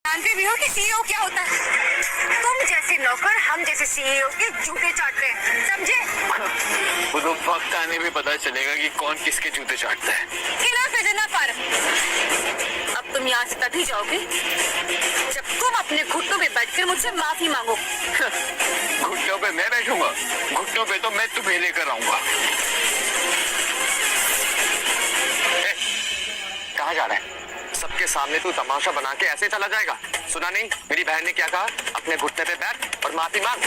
जानते भी हो कि सीईओ क्या होता है? तुम जैसे नौकर हम जैसे सीईओ के जूते चाटते हैं, समझे? वो तो वक्त आने में पता चलेगा कि कौन किसके जूते चाटता है। खिलाफ है ना पार। अब तुम यहाँ से तभी जाओगे जब तुम अपने घुटनों में बैठकर मुझसे माफी मांगो। घुटनों पे मैं बैठूंगा? घुटनों पे तो मैं तुम्हें लेकर आऊंगा। कहाँ जा रहा है? सबके सामने तू तमाशा बना के ऐसे चला जाएगा? सुना नहीं मेरी बहन ने क्या कहा? अपने घुटने पे बैठ और माफी मांग।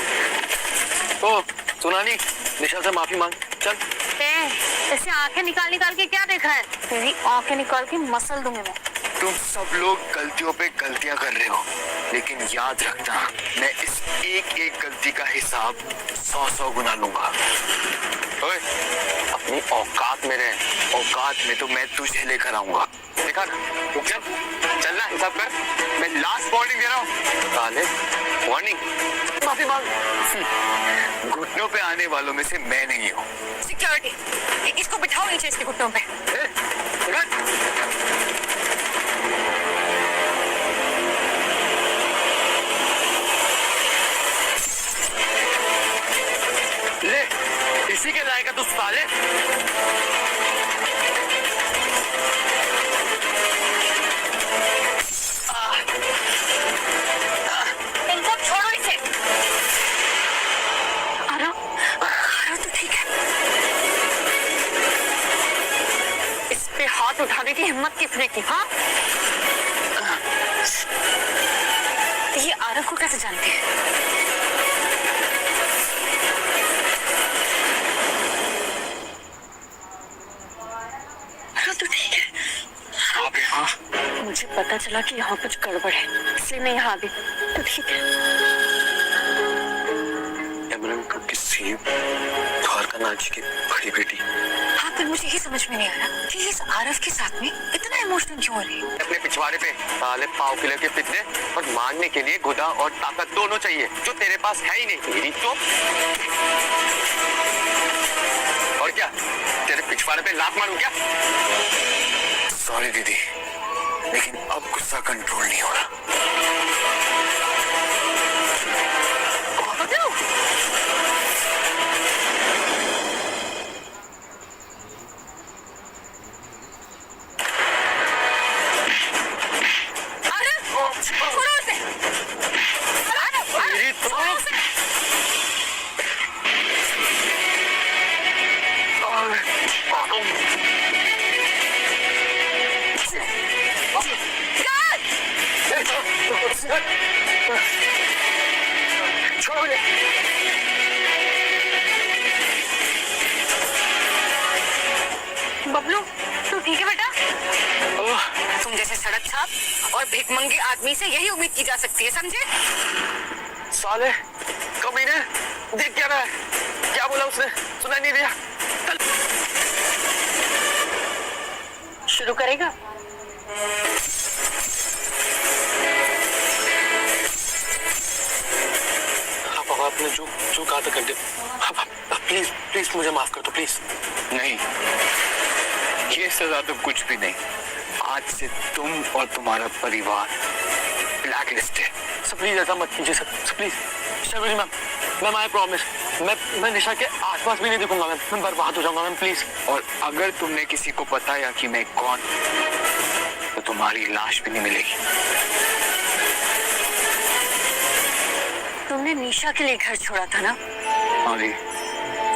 ओ सुना नहीं? निशा से माफी मांग। चल। ऐसे आंखें निकाल निकाल के क्या देखा है? तेरी आंखें निकाल के मसल दूंगी मैं। तुम सब लोग गलतियों पे गलतियां कर रहे हो, लेकिन याद रखना मैं इस एक एक गलती का हिसाब 100 गुना लूंगा। ओए, अपनी औकात में रह। औकात में तो मैं तुझे लेकर आऊंगा। देखा ना? चलना हिसाब कर। मैं लास्ट वार्निंग दे रहा हूँ। साले वार्निंग। माफी मांग। घुटनों पे आने वालों में से मैं नहीं हूँ। सिक्योरिटी, इसको बिठाओ नीचे इसके घुटनों पे। ले, इसी के लायक तू साले। इनको छोड़ो इसे। आरा तो ठीक है। इस पे हाथ उठाने की हिम्मत किसने की? हाँ, ये आरव को कैसे जानती है? तो ठीक है। मुझे पता चला कि यहाँ कुछ गड़बड़ है, इसलिए मैं यहाँ आ गई। तो ठीक है। किसी द्वारका नाथ जी की बड़ी बेटी। हाँ, पर मुझे ये समझ में नहीं आ रहा कि इस आरव के साथ में इतना इमोशनल क्यों हो रही है? अपने पिछवाड़े पे साले पाव किलो के पिछले और मारने के लिए गुदा और ताकत दोनों चाहिए, जो तेरे पास है ही नहीं। मेरी तो और क्या तेरे पिछवाड़े पे लात मारूं क्या? सॉरी दीदी, लेकिन अब गुस्सा कंट्रोल नहीं हो रहा। बबलू, तू ठीक है बेटा? तुम जैसे सड़क छाप और भिखमंगे आदमी से यही उम्मीद की जा सकती है, समझे? साले कमीने, देख क्या रहा है? क्या बोला उसने? सुना नहीं दिया? शुरू करेगा? आप आपने जो कहा था कर दे। प्लीज प्लीज मुझे माफ कर दो प्लीज। नहीं, ये सजा तो कुछ भी नहीं। आज से तुम और तुम्हारा परिवार ब्लैक लिस्ट है। सर प्लीज ऐसा मत कीजिए sir, please. Sharvari ma'am, I promise, मैं निशा के आसपास भी नहीं दिखूंगा मैम। मैं बर्बाद हो जाऊंगा मैम, प्लीज। और अगर तुमने किसी को बताया कि मैं कौन, तो तुम्हारी लाश भी नहीं मिलेगी। तुमने निशा के लिए घर छोड़ा था ना? हाँ जी।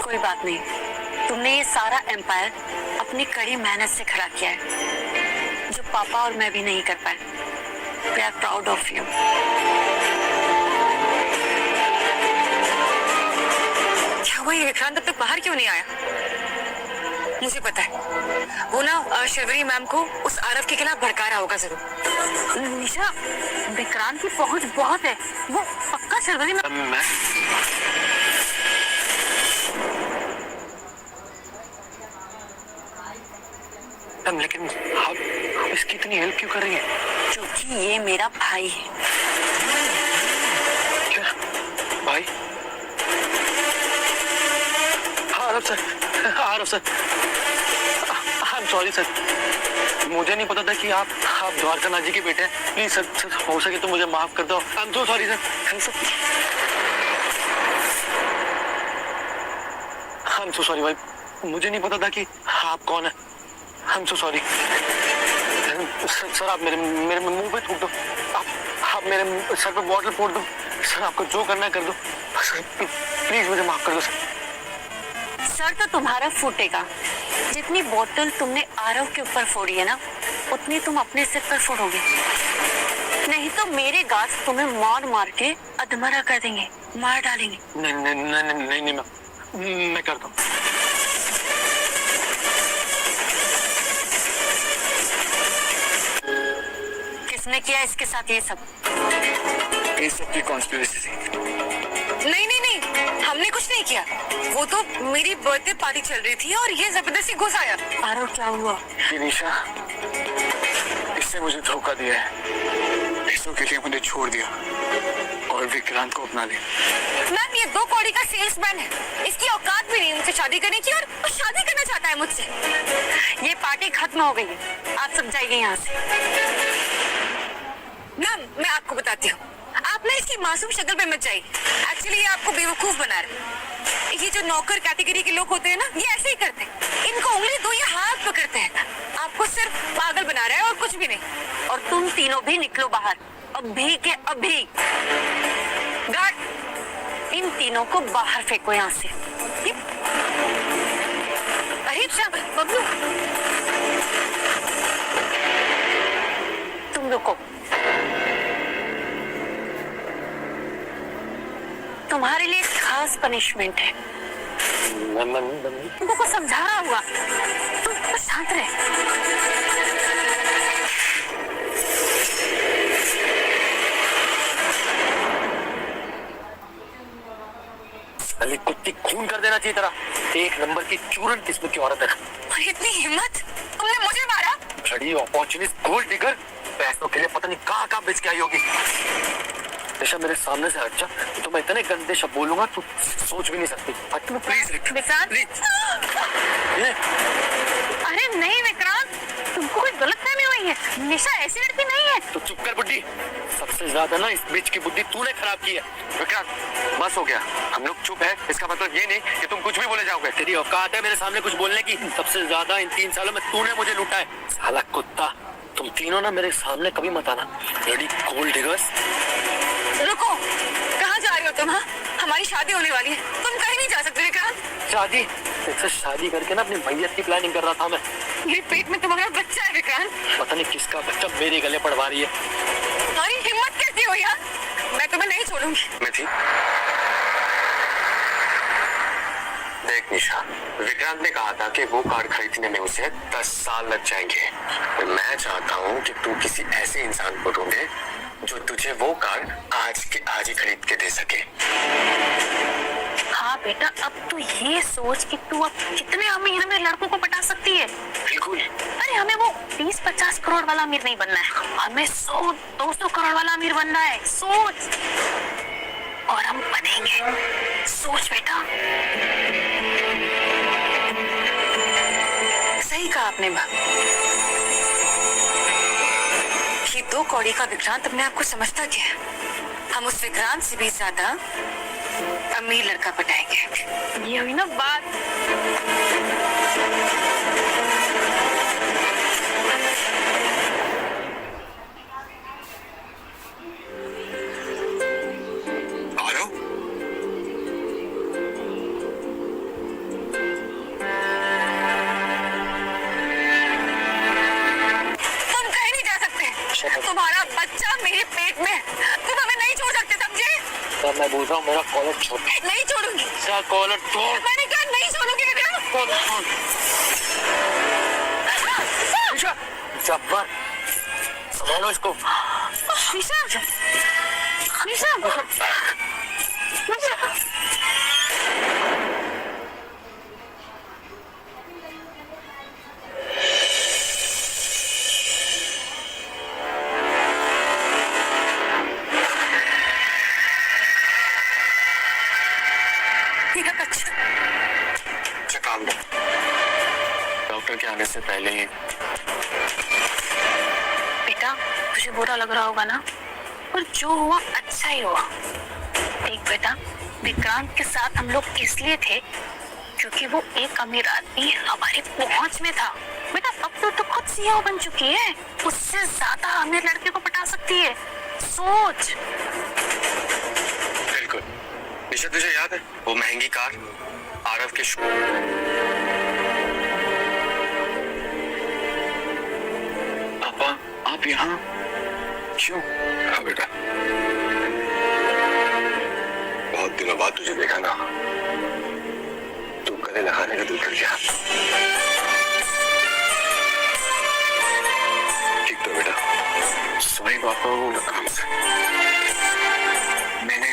कोई बात नहीं, तुमने ये सारा एम्पायर अपनी कड़ी मेहनत से खड़ा किया है, जो पापा और मैं भी नहीं कर पाए। We are proud of you. क्या हुआ, ये विक्रांत अब तक बाहर क्यों नहीं आया? मुझे पता है, वो ना शर्वरी मैम को उस आरव के खिलाफ भड़का रहा होगा जरूर। निशा, विक्रांत की पहुंच बहुत है, वो पक्का शर्वरी मैम। लेकिन आप इसकी इतनी हेल्प क्यों कर रही हैं? क्योंकि ये मेरा भाई है। क्या भाई? हाँ आरव सर, सॉरी सर, मुझे नहीं पता था कि आप द्वारका नाथ जी के बेटे हैं। प्लीज सर, हो सके तो मुझे माफ कर दो। I am so sorry sir, I am so sorry भाई, मुझे नहीं पता था कि आप कौन है। I am so sorry sir, आप मेरे मुंह पे थूक दो, आप मेरे सर पे बॉटल फोड़ दो सर, आपको जो करना है कर दो सर, प्लीज मुझे माफ कर दो सर। सर तो तुम्हारा फूटेगा, जितनी बोतल तुमने आरव के ऊपर फोड़ी है ना, उतनी तुम अपने सिर पर फोड़ोगे, नहीं तो मेरे गार्ड्स तुम्हें मार मार के अधमरा कर देंगे, मार डालेंगे। नहीं नहीं नहीं नहीं, नहीं, नहीं मैं करता हूँ। किसने किया इसके साथ ये सब? इस सब की कॉन्स्पिरेसी थी। नहीं नहीं नहीं, हमने कुछ नहीं किया, वो तो मेरी बर्थडे पार्टी चल रही थी और ये जबरदस्ती घुस आया। आरव क्या हुआ? निशा, इसने मुझे धोखा दिया है, पैसों के लिए मुझे छोड़ दिया और विक्रांत को अपना लिया। मैम ये 2 कौड़ी का सेल्समैन है, इसकी औकात भी नहीं मुझसे शादी करने की, और शादी करना चाहता है मुझसे। ये पार्टी खत्म हो गई है, आप सब जाइए यहाँ से। मैम मैं आपको बताती हूँ, आप ना इसकी मासूम शक्ल पे मत जाइए, एक्चुअली ये आपको बेवकूफ बना रहे हैं। ये जो नौकर कैटेगरी के लोग होते हैं ना, ये ऐसे ही करते हैं, इनको उंगली दो ये हाथ पकड़ते हैं, आपको सिर्फ पागल बना रहा है और कुछ भी नहीं। और तुम तीनों भी निकलो बाहर, अभी के अभी। गार्ड, इन तीनों को बाहर फेंको यहाँ से। अरे बबलू, तुम रुको, तुम्हारे लिए खास पनिशमेंट है। तुमको समझा रहा हुआ, तुम बस शांत रहे। अली कुत्ती खून कर देना चाहिए तेरा, एक नंबर की चूरन किस्म की औरत है। और इतनी हिम्मत, तुमने मुझे मारा? बड़ी अपॉर्चुनिस्ट, गोल्ड डिगर, पैसों के लिए पता नहीं कहाँ बेच के आई होगी। निशा मेरे सामने से हट जा, तो मैं इतने गंदे शब्द बोलूंगा तू सोच भी नहीं सकती। हट में प्लीज विक्रांत। अरे नहीं विक्रांत, तुमको कोई गलतफहमी हुई है, निशा ऐसी लड़की नहीं है। तो चुप कर बुड्ढी, सबसे ज्यादा ना इस बीच की बुद्धि तूने खराब की है। विक्रांत बस हो गया, हम लोग चुप है, इसका मतलब ये नहीं कि तुम कुछ भी बोले जाओगे। तेरी औकात है मेरे सामने कुछ बोलने की? सबसे ज्यादा इन 3 सालों में तूने मुझे लूटा है। साला कुत्ता, तुम तीनों ना मेरे सामने कभी मत आना, रेडी गोल्ड डिगर्स। रुको, कहाँ जा रही हो तुम? हाँ, हमारी शादी होने वाली है, तुम कहीं नहीं जा सकते विक्रांत। शादी? इससे शादी करके ना अपनी भैयत की प्लानिंग कर रहा था मैं। मेरे पेट में तुम्हारा बच्चा है विक्रांत। पता नहीं किसका बच्चा मेरे गले पड़वा रही है। तुम्हारी हिम्मत कैसी हो यार, मैं तुम्हें नहीं छोड़ूंगी। मिथि, देख निशा, विक्रांत ने कहा था कि वो कार खरीदने में उसे 10 साल लग जाएंगे। मैं चाहता हूँ कि तू किसी ऐसे इंसान को ढूंढे जो तुझे वो कार आज के आज ही खरीद के दे सके। हाँ बेटा, अब तू ये सोच कि तू अब कितने अमीर हमें लड़कों को पटा सकती है। बिल्कुल। अरे हमें वो 20-50 करोड़ वाला अमीर नहीं बनना है, हमें 100-200 करोड़ वाला अमीर बनना है। सोच, और हम बनेंगे। सोच बेटा। सही कहा आपने माँ, ये 2 कौड़ी का विक्रांत अपने आप को समझता क्या है? हम उस विक्रांत से भी ज्यादा अमीर लड़का पटाएंगे। ये हुई ना बात। तुम्हारा बच्चा मेरे पेट में, तुम हमें नहीं छोड़ सकते, समझे? तो मैं बोल रहा हूँ मेरा कॉलर छोड़। नहीं छोड़ूंगी। क्या कॉलर छोड़? मैंने कहा नहीं छोड़ूंगी। निशा, जब्बर, संभालो इसको। निशा, निशा, निशा। डॉक्टर के आने उससे पहले ही। बेटा तुझे बुरा लग रहा होगा ना, पर जो हुआ अच्छा ही हुआ। देख बेटा, विक्रांत के साथ हम लोग इसलिए थे क्योंकि वो एक अमीर आदमी हमारी पहुंच में था। बेटा अब तो खुद सीईओ बन चुकी है, उससे ज्यादा अमीर लड़के को पटा सकती है, सोच। बिल्कुल। निशा तुझे याद है वो महंगी कार आरव के पापा आप यहाँ क्यों? हाँ बेटा, बहुत दिनों बाद तुझे देखा ना, तू गले लगाने का दिल कर गया। ठीक तो बेटा? सॉरी पापा, वो काम से मैंने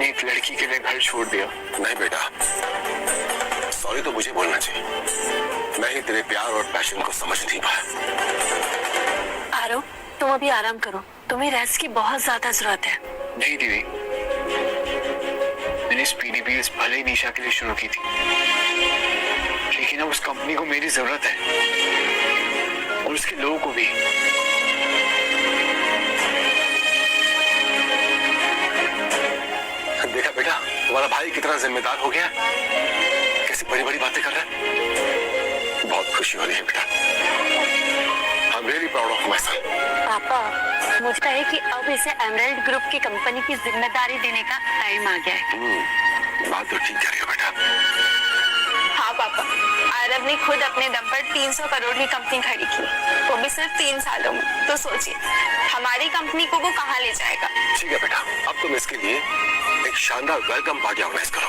एक लड़की के लिए घर छोड़ दिया। नहीं बेटा, सॉरी तो मुझे बोलना चाहिए। मैं ही तेरे प्यार और पैशन को समझ नहीं पाया। आरव तुम अभी आराम करो, तुम्हें रेस्ट की बहुत ज्यादा जरूरत है। नहीं दीदी, मैंने स्पीडी बील्स भले ही निशा के लिए शुरू की थी, लेकिन अब उस कंपनी को मेरी जरूरत है और उसके लोगों को भी। देखा बेटा, तुम्हारा भाई कितना जिम्मेदार हो गया, कैसी बड़ी बड़ी बातें कर रहा है। बहुत खुशी हो रही है बेटा। I am really proud of my son. पापा मुझे है कि अब इसे एमराल्ड ग्रुप की कंपनी की जिम्मेदारी देने का टाइम आ गया है। बात तो ठीक कह रही हो बेटा। हाँ पापा, आरव ने खुद अपने दम पर 300 करोड़ की कंपनी खड़ी की, वो भी सिर्फ 3 सालों में। तो सोचिए हमारी कंपनी को वो कहाँ ले जाएगा। ठीक है बेटा, अब तुम इसके लिए एक शानदार वेलकम पार्टी ऑर्गेनाइज करो।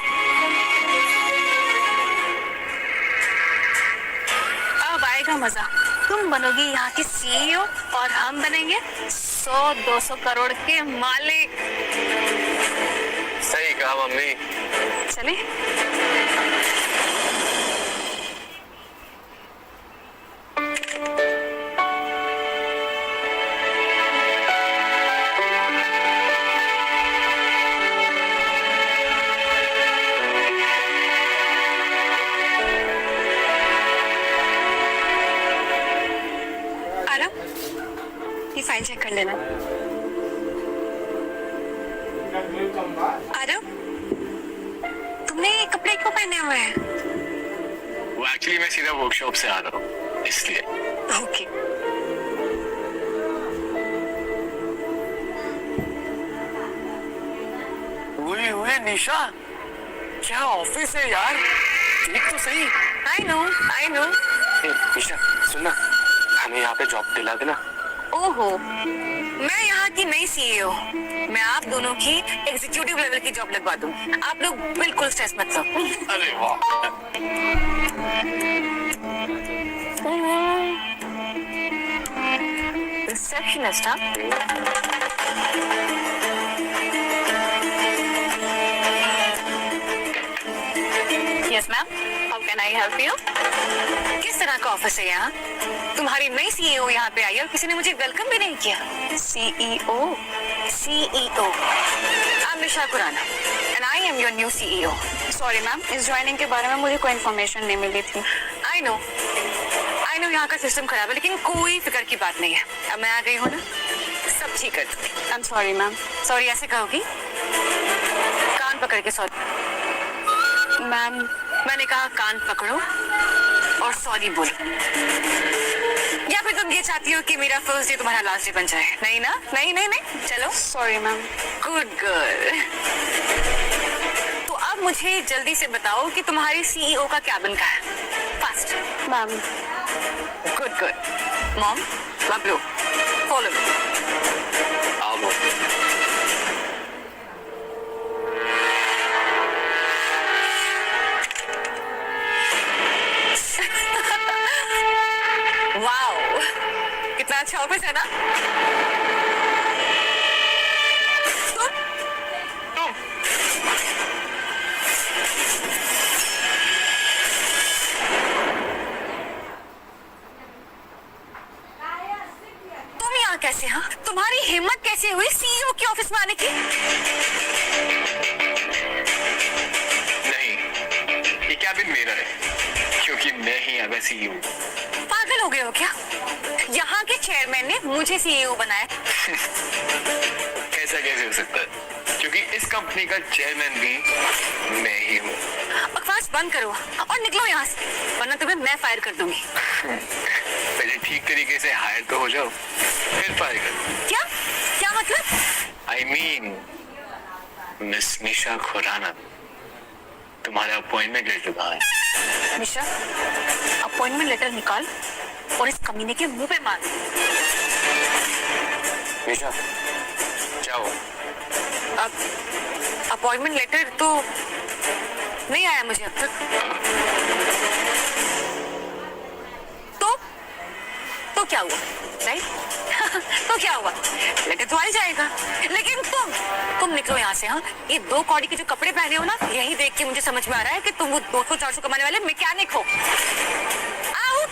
अब आएगा मजा। तुम बनोगी यहाँ की सीईओ और हम बनेंगे 100-200 करोड़ के मालिक। सही कहा मम्मी। चले। ये फाइल चेक कर लेना। आरव तुमने ये कपड़े क्यों पहने हुए हैं? वो एक्चुअली मैं सीधा वर्कशॉप से आ रहा हूँ इसलिए। ओके। ओए निशा, क्या ऑफिस है यार, देख तो सही। I know. निशा सुनना, हमें यहाँ पे जॉब दिला देना। ओहो, मैं यहाँ की नई सीईओ, मैं आप दोनों की एग्जीक्यूटिव लेवल की जॉब लगवा दूँ। आप लोग बिल्कुल स्ट्रेस मत लो। अरे वाह। रिसेप्शनिस्ट हाँ? Yes ma'am, how can I help you? किस तरह का ऑफिस है यहाँ? तुम्हारी नई सीईओ यहाँ पे आई और किसी ने मुझे वेलकम भी नहीं किया। CEO I am Nisha Khurana and I am your new CEO. Sorry ma'am, इस ज्वाइनिंग के बारे में मुझे कोई इन्फॉर्मेशन नहीं मिली थी। आई नो यहाँ का सिस्टम खराब है, लेकिन कोई फिक्र की बात नहीं है। अब मैं आ गई हूँ ना, सब ठीक कर दूंगी। I am sorry ma'am. Sorry ऐसे कहोगी? कान पकड़ के सॉरी। मैम मैंने कहा कान पकड़ो और सॉरी बोलो। या फिर तुम ये चाहती हो कि मेरा फर्स्ट डे तुम्हारा लास्ट डे बन जाए? नहीं ना? नहीं, चलो। Sorry ma'am. Good girl. तो अब मुझे जल्दी से बताओ कि तुम्हारी सीईओ का कैबिन कहाँ है? Fast ma'am. Good mom, Bablu follow me. आओ मॉम। वाओ, कितना अच्छा ऑफिस है ना? तुम यहाँ कैसे? हाँ, तुम्हारी हिम्मत कैसे हुई सीईओ के ऑफिस में आने की? नहीं, ये कैबिन मेरा है क्योंकि मैं ही यहाँ का सीईओ। पागल हो गए हो क्या? यहाँ के चेयरमैन ने मुझे सीईओ बनाया। ऐसा कैसे हो सकता है? क्योंकि इस कंपनी का चेयरमैन भी मैं ही हूँ। बकवास बंद करो और निकलो यहाँ से, वरना तुम्हें मैं फायर कर दूंगी। पहले ठीक तरीके से हायर तो हो जाओ, फिर फायर कर। क्या क्या मतलब? I mean, मिस निशा खुराना, तुम्हारा अपॉइंटमेंट लेटर कहाँ है? निशा, अपॉइंटमेंट लेटर निकाल और इस कमीने के मुंह पे मार। निशा, क्या हुआ? अब अपॉइंटमेंट लेटर तो नहीं आया मुझे अब तक। तो क्या हुआ, राइट? तो क्या हुआ, लेटर तो आ ही जाएगा। लेकिन तुम निकलो यहाँ से। हाँ, ये 2 कौड़ी के जो कपड़े पहने हो ना, यही देख के मुझे समझ में आ रहा है कि तुम वो 200-400 कमाने वाले मैकेनिक हो। आउट।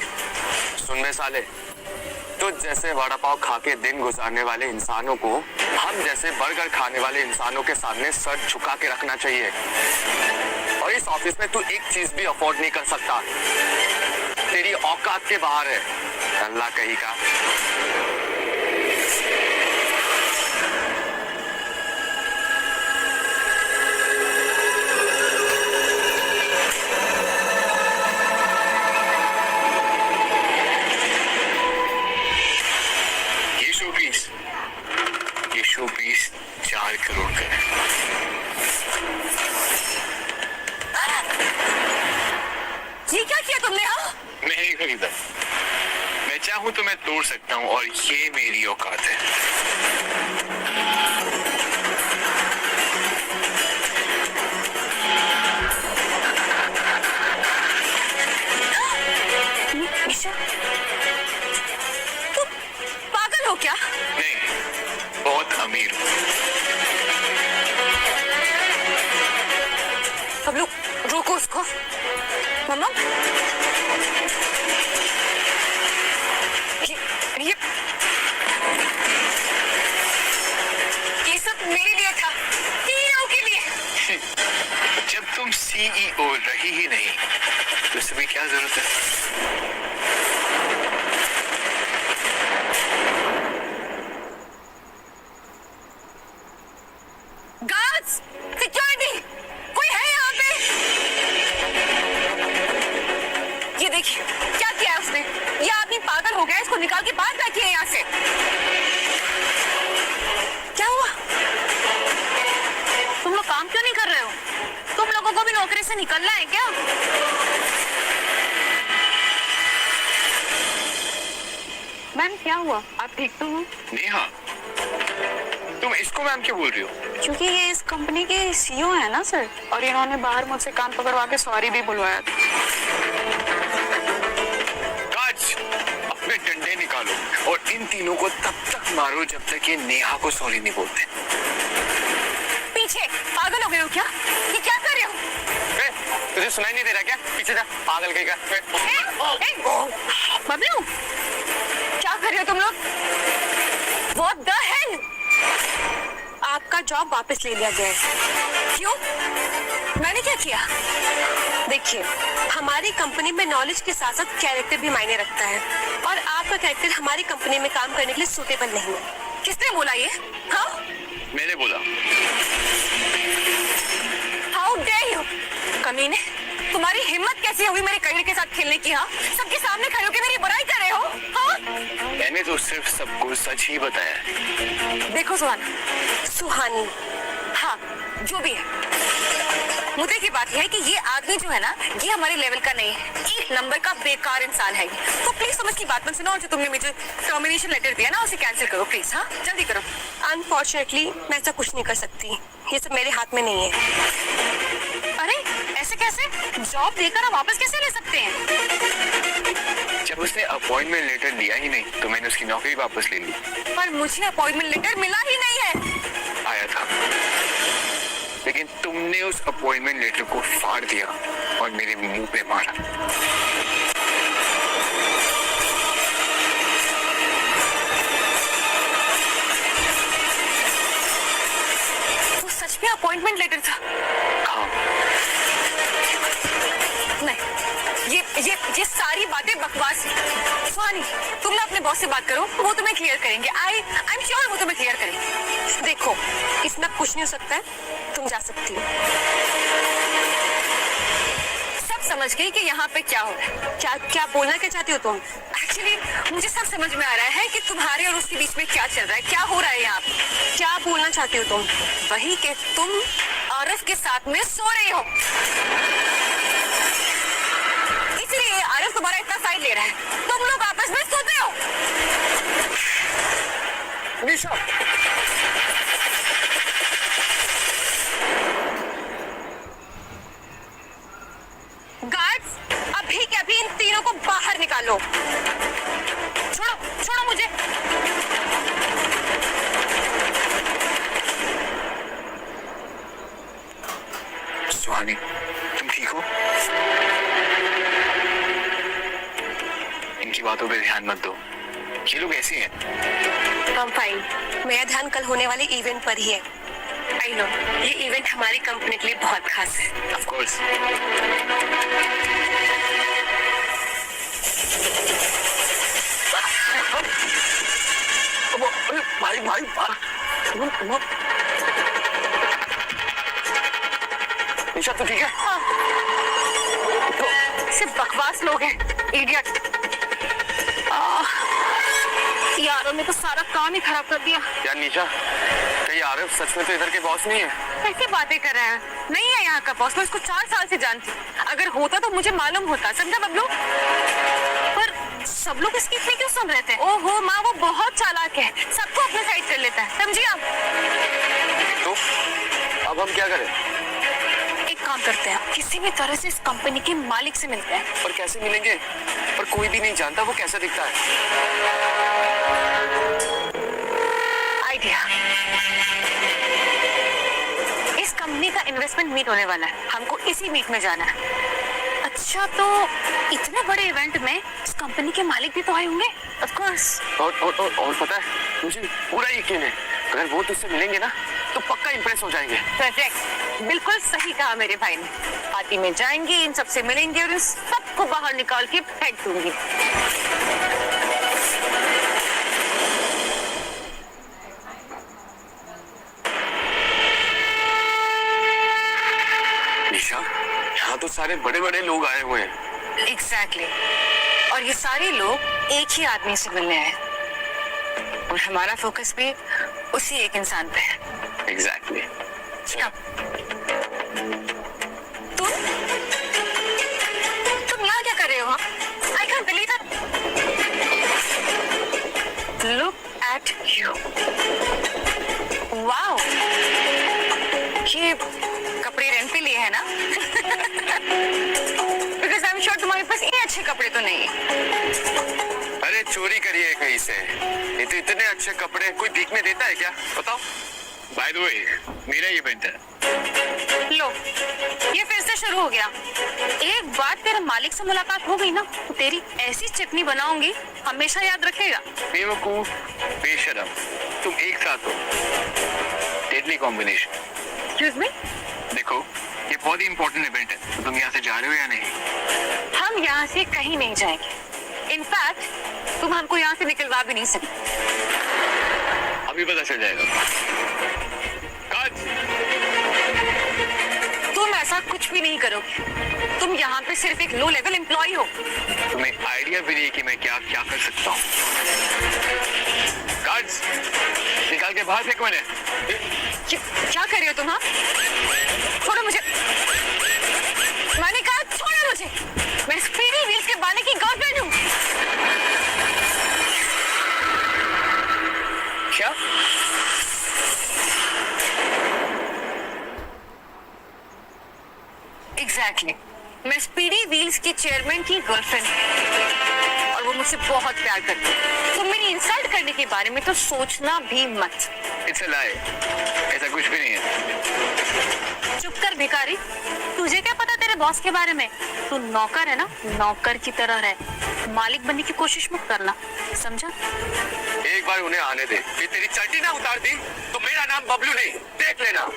सुन बे साले, तो जैसे वड़ा पाव खा के दिन गुजारने वाले इंसानों को हम जैसे बर्गर खाने वाले इंसानों के सामने सर झुका के रखना चाहिए। और इस ऑफिस में तू एक चीज भी अफोर्ड नहीं कर सकता, तेरी औकात के बाहर है। अल्लाह कहीं का। ये शो पीस 4 करोड़ का है। ये क्या किया तुमने? हाँ, मैं ही खरीदा। मैं चाहूं तो मैं तोड़ सकता हूं, और ये मेरी औकात है। निशा, तुम पागल हो क्या? नहीं, बहुत अमीर हूं। सब लोग रोको उसको। मम्मा, ये सब मेरे लिए था, सीईओ के लिए। जब तुम सीईओ रही ही नहीं तो इसमें क्या जरूरत है? गार्ड्स, सिक्योरिटी, कोई है यहाँ पे? ये देखिए क्या किया है उसने। ये आदमी पागल हो गया, इसको निकाल के बाहर रखिए यहाँ से। क्या हुआ? तुम लोग काम क्यों नहीं कर रहे हो? तुम लोगों को भी नौकरी से निकलना है क्या? मैम क्या हुआ, आप ठीक तो हो? नेहा, तुम इसको मैम क्यों बोल रही हो? क्योंकि ये इस कंपनी के सीईओ है ना सर, और इन्होंने बाहर मुझसे कान पकड़वा के सॉरी भी बुलवाया था। काज, अपने डंडे निकालो और इन तीनों को तब तक मारो जब तक ये नेहा को सॉरी नहीं बोलते। पीछे पागल हो गए हो क्या? ये क्या कर रहे हो? तुझे सुनाई नहीं दे रहा क्या? पीछे जा, पागल कहीं का। बबलू, क्या कर रहे हो तुम लोग? What the hell? आपका जॉब वापस ले लिया गया है। क्यों? मैंने क्या किया? देखिए, हमारी कंपनी में नॉलेज के साथ साथ कैरेक्टर भी मायने रखता है, और आपका कैरेक्टर हमारी कंपनी में काम करने के लिए सूटेबल नहीं है। किसने बोला ये? हाँ? मैंने बोला। How dare you? कमीने, तुम्हारी हिम्मत कैसे हुई मेरे करियर के साथ खेलने की? हाँ, सबके सामने खड़े होकर मेरी बुराई कर रहे हो? हाँ? मैंने तो सिर्फ सबको सच ही बताया है। देखो सुहानी, हाँ जो भी है, मुद्दे की बात यह है कि ये आदमी जो है ना, ये हमारे लेवल का नहीं है, 1 नंबर का बेकार इंसान है। तो प्लीज समझ की बात मत सुनो, और जो तुमने मुझे टर्मिनेशन लेटर दिया ना, उसे कैंसिल करो प्लीज। हाँ, जल्दी करो। अनफॉर्चुनेटली मैं ऐसा कुछ नहीं कर सकती, ये सब मेरे हाथ में नहीं है। अरे ऐसे कैसे? जॉब देकर आप वापस कैसे ले सकते हैं? जब उसने अपॉइंटमेंट लेटर दिया ही नहीं तो मैंने उसकी नौकरी वापस ले ली। पर मुझे अपॉइंटमेंट लेटर मिला ही नहीं है। आया था, लेकिन तुमने उस अपॉइंटमेंट लेटर को फाड़ दिया और मेरे मुंह पे मारा। वो सच में अपॉइंटमेंट लेटर था? हाँ। नहीं, ये सारी बातें बकवास है। सुहानी, तुम ना अपने बॉस से बात करो, वो तुम्हें क्लियर करेंगे। आई एम श्योर वो तुम्हें क्लियर करेंगे। देखो, इसमें कुछ नहीं हो सकता है, तुम जा सकती हो। सब समझ गई कि यहाँ पे क्या हो रहा है। क्या बोलना क्या चाहती हो तुम? एक्चुअली मुझे सब समझ में आ रहा है कि तुम्हारे और उसके बीच में क्या चल रहा है, क्या हो रहा है यहाँ पे। क्या बोलना चाहती हो तुम? वही कि तुम आरफ के साथ में सो रही हो, इसलिए आरफ तुम्हारा इतना साइड ले रहा है। तुम लोग आपस में सोते हो। निशा, गार्ड्स, अभी के अभी इन तीनों को बाहर निकालो। छोड़ो मुझे। सुहानी, तुम ठीक हो? इनकी बातों पे ध्यान मत दो, ये लोग ऐसी हैं। I'm fine. मेरा ध्यान कल होने वाले इवेंट पर ही है। I know, ये इवेंट हमारी कंपनी के लिए बहुत खास है। Of course. भाई निशा, तो ठीक है? हाँ। सिर्फ बकवास लोग हैं, इडियट। यार, उन्होंने तो सारा काम ही खराब कर दिया। यार निशा, कहीं आरफ सच में तो इधर के बॉस नहीं है? कैसी बातें कर रहे हैं? नहीं है यहाँ का बॉस, मैं उसको 4 साल से जानती। अगर होता तो मुझे मालूम होता, समझा बबलू? पर सब लोग इसकी इतनी क्यों सुन रहे थे? ओहो माँ, वो बहुत चालाक है, सबको अपने साइड कर लेता है, समझी आप? तो अब हम क्या करें? एक काम करते हैं, किसी भी तरह से इस कंपनी के मालिक से मिलते हैं। पर कैसे मिलेंगे? पर कोई भी नहीं जानता वो कैसा दिखता है। आइडिया, इस कंपनी का इन्वेस्टमेंट मीट होने वाला है, हमको इसी मीट में जाना है। अच्छा, तो इतने बड़े इवेंट में इस कंपनी के मालिक भी तो आए होंगे? Of course. और पता है, मुझे पूरा यकीन है अगर वो तुझसे मिलेंगे ना तो पक्का इंप्रेस हो जाएंगे। करेक्ट, बिल्कुल सही कहा मेरे भाई ने। पार्टी में जाएंगे, इन सबसे मिलेंगे और इन सबको बाहर निकाल के फेंक दूंगी। निशा, यहाँ तो सारे बड़े बड़े लोग आए हुए हैं। एग्जैक्टली, और ये सारे लोग एक ही आदमी से मिलने आए और हमारा फोकस भी उसी एक इंसान पे है। एग्जैक्टली। तुम यहाँ क्या कर रहे हो? I can't believe it. Look at you. Wow. ये कपड़े रेंट पे लिए हैं ना? Because I'm sure तुम्हारे पास इतने अच्छे कपड़े तो नहीं है। अरे चोरी करिए कहीं से। ये तो इतने अच्छे कपड़े कोई भीख में देता है क्या? बताओ। By the way, मेरा इवेंट है। लो, ये फिर से शुरू हो गया। एक बार तेरे मालिक से मुलाकात हो गई ना, तो तेरी ऐसी चटनी बनाऊंगी, हमेशा याद रखेगा। बेवकूफ, बेशरम, तुम एक साथ हो। Deadly combination. Excuse me? देखो, ये बहुत ही इंपॉर्टेंट इवेंट है, तुम यहाँ से जा रहे हो या नहीं? हम यहाँ से कहीं नहीं जाएंगे। इनफैक्ट तुम हमको यहाँ से निकलवा भी नहीं सकते। अभी पता चल जाएगा। तुम ऐसा कुछ भी नहीं करोगे। तुम यहाँ पे सिर्फ एक लो लेवल एम्प्लॉय हो। तुम्हें आइडिया भी नहीं कि मैं क्या क्या कर सकता हूँ। कार्ड्स निकाल के बाहर फेंको मैंने। क्या कर रहे हो तुम? हाँ, छोड़ो मुझे। मैंने कहा छोड़ो मुझे। मैं स्पीडी व्हील्स के बाने की गर्लफ्रेंड हूँ। क्या? एग्जैक्टली, मैं स्पीडी व्हील्स के चेयरमैन की गर्लफ्रेंड हूँ और वो मुझसे बहुत प्यार करती है। तो मेरी इंसल्ट करने के बारे में तो सोचना भी मत। इट्स अ लाई, ऐसा कुछ भी नहीं है। चुप कर भिखारी, तुझे क्या पता तेरे बॉस के बारे में? तू नौकर है ना, नौकर की तरह रह, मालिक बनने की कोशिश मत करना, समझा? एक बार उन्हें आने दे, फिर तेरी चड्डी ना उतार दी तो मेरा नाम बबलू नहीं, देख लेना।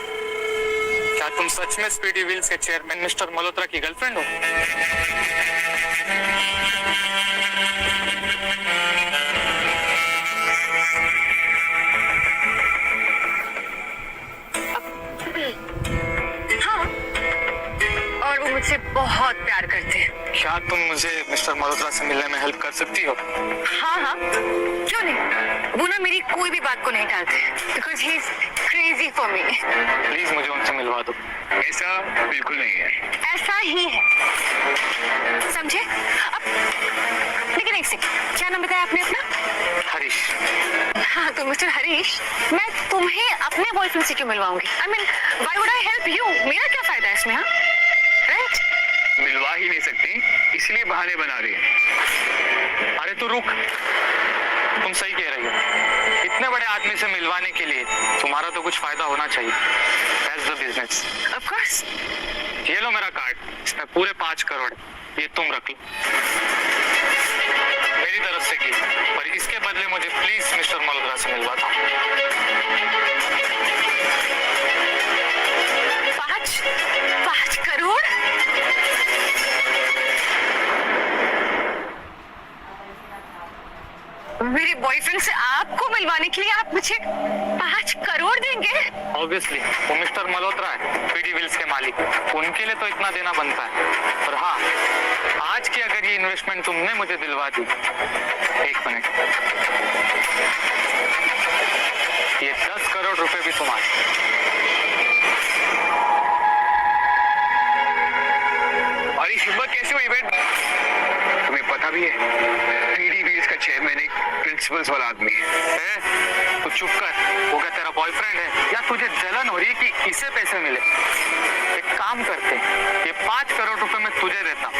क्या तुम सच में स्पीडी व्हील्स के चेयरमैन मिस्टर मल्होत्रा की गर्लफ्रेंड हो? हाँ, और वो मुझसे बहुत प्यार करते हैं। क्या तुम मुझे मिस्टर मल्होत्रा से मिलने में हेल्प कर सकती हो? हाँ हाँ, क्यों नहीं। वो ना मेरी कोई भी बात को नहीं टालते, because he is crazy for me. Please मुझे उनसे मिलवा दो। ऐसा बिल्कुल नहीं है। ऐसा ही है, समझे? अब लेकिन एक सेकंड, क्या नाम बताया आपने अपना? हरीश। हाँ तो मिस्टर हरीश, मैं तुम्हें अपने बॉयफ्रेंड से क्यों मिलवाऊंगी? I mean why would I help you? मेरा क्या फायदा है इसमें? हाँ राइट? मिलवा ही नहीं सकती, इसलिए बहाने बना रही है। अरे तू रुक, तुम सही कह रही हो। इतने बड़े आदमी से मिलवाने के लिए तुम्हारा तो कुछ फायदा होना चाहिए। That's the business. Of course. ये लो मेरा कार्ड, इसमें पूरे 5 करोड़, ये तुम रख लो। मेरी तरफ से की, पर इसके बदले मुझे प्लीज मिस्टर मल्होत्रा से मिलवा दो। 5 करोड़? मेरे बॉयफ्रेंड से आपको मिलवाने के लिए आप मुझे 5 करोड़ देंगे? ऑब्वियसली वो मिस्टर मल्होत्रा है, पीडी विल्स के मालिक, उनके लिए तो इतना देना बनता है। और हाँ, आज की अगर ये इन्वेस्टमेंट तुमने मुझे दिलवा दी, 1 मिनट, ये 10 करोड़ रुपए भी तुम्हारे। और ये हिम्मत कैसे हुई बेट? तुम्हें पता भी है पीडी विल्स का चेयरमैन एक प्रिंसिपल्स वाला आदमी है। तो चुप कर, वो क्या तेरा बॉयफ्रेंड है या तुझे जलन हो रही है कि इसे पैसे मिले? एक काम करते, ये 5 करोड़ रुपए मैं तुझे देता,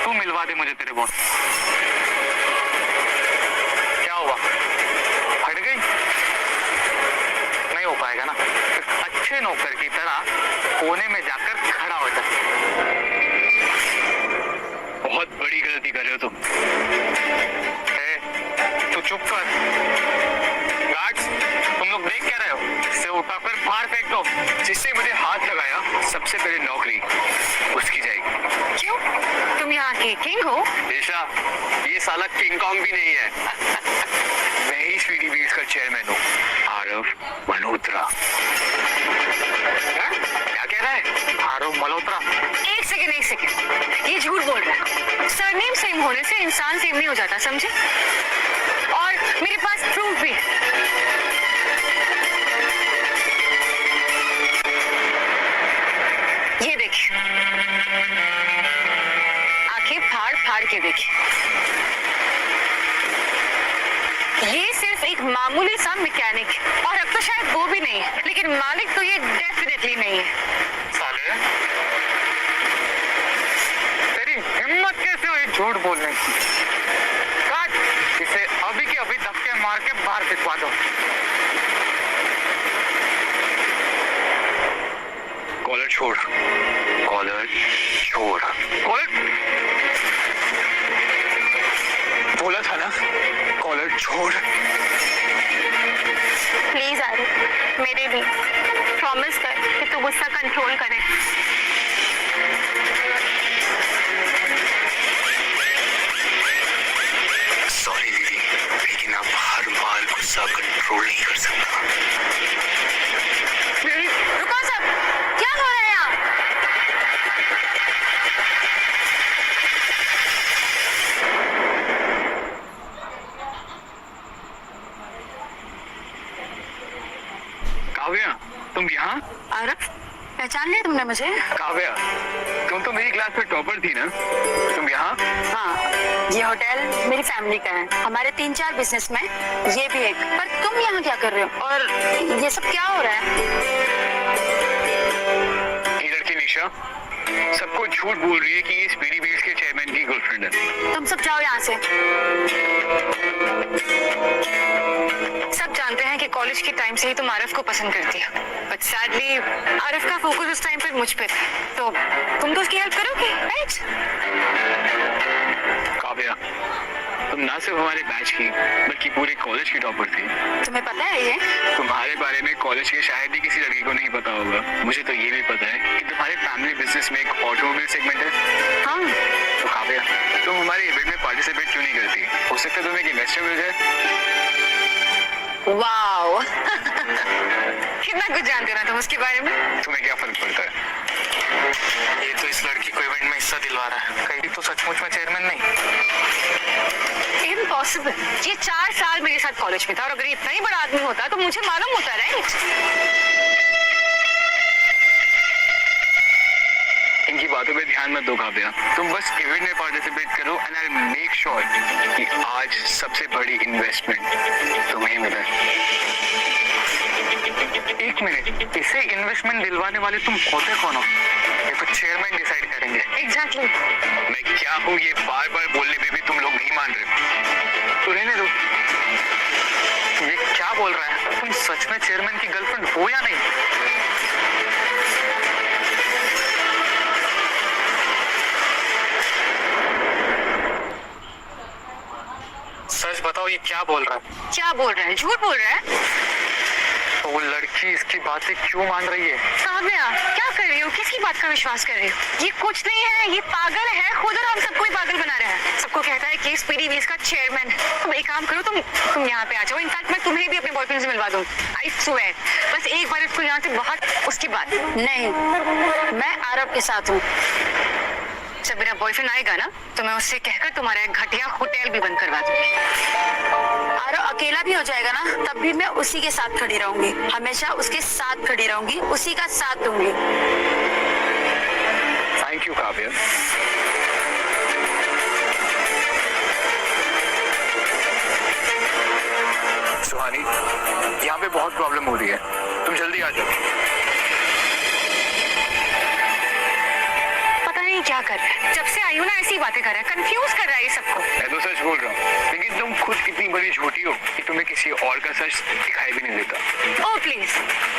तू मिलवा दे मुझे तेरे बॉस। क्या हुआ, हट गई? नहीं हो पाएगा ना? अच्छे नौकर की तरह कोने में जाकर खड़ा हो जा। बहुत बड़ी गलती कर रहे हो तुम। तू चुप कर। गार्ड्स, तुम लोग देख क्या रहे हो? इसे उठाकर बाहर फेंक दो। जिससे मुझे हाथ लगाया, सबसे पहले नौकरी उसकी जाएगी। क्यों? तुम यहाँ के किंग हो? देशा, ये साला किंग कॉन्ग भी नहीं है। मैं ही पीडी विल्स का चेयरमैन हूँ, आरव मल्होत्रा। क्या कह रहा है? आरव मल्होत्रा। एक सेकंड, ये झूठ बोल रहा है। सरनेम सेम होने से इंसान सेम नहीं हो जाता, समझे? और मेरे पास प्रूफ भी है। ये देखिए, आंखें फाड़ फाड़ के देखिए। ये सिर्फ एक मामूली सा मैकेनिक है, और अब तो शायद वो भी नहीं है, लेकिन मालिक तो ये डेफिनेटली नहीं है। साले, तेरी हिम्मत कैसे हुई झूठ बोलने की? काट इसे, अभी के अभी धक्के मार के बाहर फेंकवा दो। कॉलर छोड़, कॉलर छोड़, कॉलर। बोला था ना, कॉलर छोड़। प्लीज आरव, मेरे लिए प्रॉमिस कर कि तू गुस्सा कंट्रोल करे। सॉरी दीदी, लेकिन आप हर बार गुस्सा कंट्रोल नहीं कर सकता। रुको सब, क्या हो रहा है यहाँ? काव्या, तुम यहाँ? आरव, पहचान लिया तुमने मुझे? काव्या, तुम तो मेरी क्लास में टॉपर थी ना? तुम यहाँ? हाँ, ये होटल मेरी फैमिली का है, हमारे 3-4 बिजनेस में ये भी एक। पर तुम यहाँ क्या कर रहे हो, और ये सब क्या हो रहा है? ये लड़की निशा सबको झूठ बोल रही है कि ये पीडी विल्स के चेयरमैन की गर्लफ्रेंड है। तुम सब जाओ यहाँ से। सब जानते हैं कि कॉलेज के टाइम से ही तुम आरव को पसंद करती हो, बट सैडली आरव का फोकस उस टाइम पर मुझ पे था, तो तुम तो उसकी हेल्प करोगे, राइट? काव्या, तुम ना सिर्फ हमारे बैच की बल्कि पूरे कॉलेज की टॉपर थी। तुम्हें पता है ये? तुम्हारे बारे में कॉलेज के शायद ही किसी लड़की को नहीं पता होगा। मुझे तो ये भी पता है कि तुम्हारे फैमिली बिजनेस में एक ऑटोमोबाइल सेगमेंट है। हाँ। तो काव्या, तुम हमारे इवेंट में पार्टिसिपेट क्यों नहीं करती? हो सकता है तुम्हें एक इन्वेस्टर मिल जाए। वाओ कितना कुछ जानते ना तुम उसके बारे में। तुम्हें क्या फर्क पड़ता है? ये तो इस लड़की को इवेंट में हिस्सा दिलवा रहा है, कहीं तो सचमुच में चेयरमैन नहीं। इम्पॉसिबल। ये 4 साल मेरे साथ कॉलेज में था और अगर ये इतना ही बड़ा आदमी होता तो मुझे मालूम होता, राइट? इनकी बातों पे ध्यान मत दो काव्या, तुम बस इवेंट में पार्टिसिपेट करो and I will make sure कि आज सबसे बड़ी इन्वेस्टमेंट तुम्हें मिले। एक मिनट, इसे इन्वेस्टमेंट दिलवाने वाले तुम होते कौन हो? ये तो चेयरमैन डिसाइड करेंगे। एग्जैक्टली। मैं क्या हूँ ये बार बार बोलने में भी तुम लोग नहीं मान रहे, तो रहने दो। ये क्या बोल रहा है? तुम सच में चेयरमैन की गर्लफ्रेंड हो या नहीं? सच बताओ, ये क्या बोल रहा है? क्या बोल रहा है? झूठ बोल रहा है? तो वो लड़की इसकी बातें क्यों मान रही है? काव्या, क्या कर रही हो? किसकी बात का विश्वास कर रही हो? ये कुछ नहीं है, ये पागल है खुद और हम सबको ही पागल बना रहा है। सबको कहता है कि स्पीडी व्हील्स का चेयरमैन है। तुम एक काम करो, तुम यहाँ पे आ जाओ। इनफैक्ट मैं तुम्हें भी अपने बॉयफ्रेंड से मिलवा दूँ। आई स्वेयर, बस एक बार इसको यहाँ से बाहर, उसके बाद नहीं। मैं आरव के साथ हूँ। जब मेरा बॉयफ्रेंड आएगा ना तो मैं उससे कहकर तुम्हारा एक घटिया होटल भी बंद करवा दूंगी। आरव अकेला भी हो जाएगा ना तब भी मैं उसी के साथ खड़ी रहूंगी, हमेशा उसके साथ खड़ी रहूंगी, उसी का साथ दूंगी। Thank you Kavya. सुहानी, यहाँ पे बहुत प्रॉब्लम हो रही है, तुम जल्दी आ जाओ। क्या कर रहा है? जब से आई हूँ ना ऐसी बातें कर रहा है, कंफ्यूज कर रहा है ये सबको। मैं तो सच बोल रहा हूँ, लेकिन तुम खुद इतनी बड़ी झूठी हो कि तुम्हें किसी और का सच दिखाई भी नहीं देता। ओह प्लीज,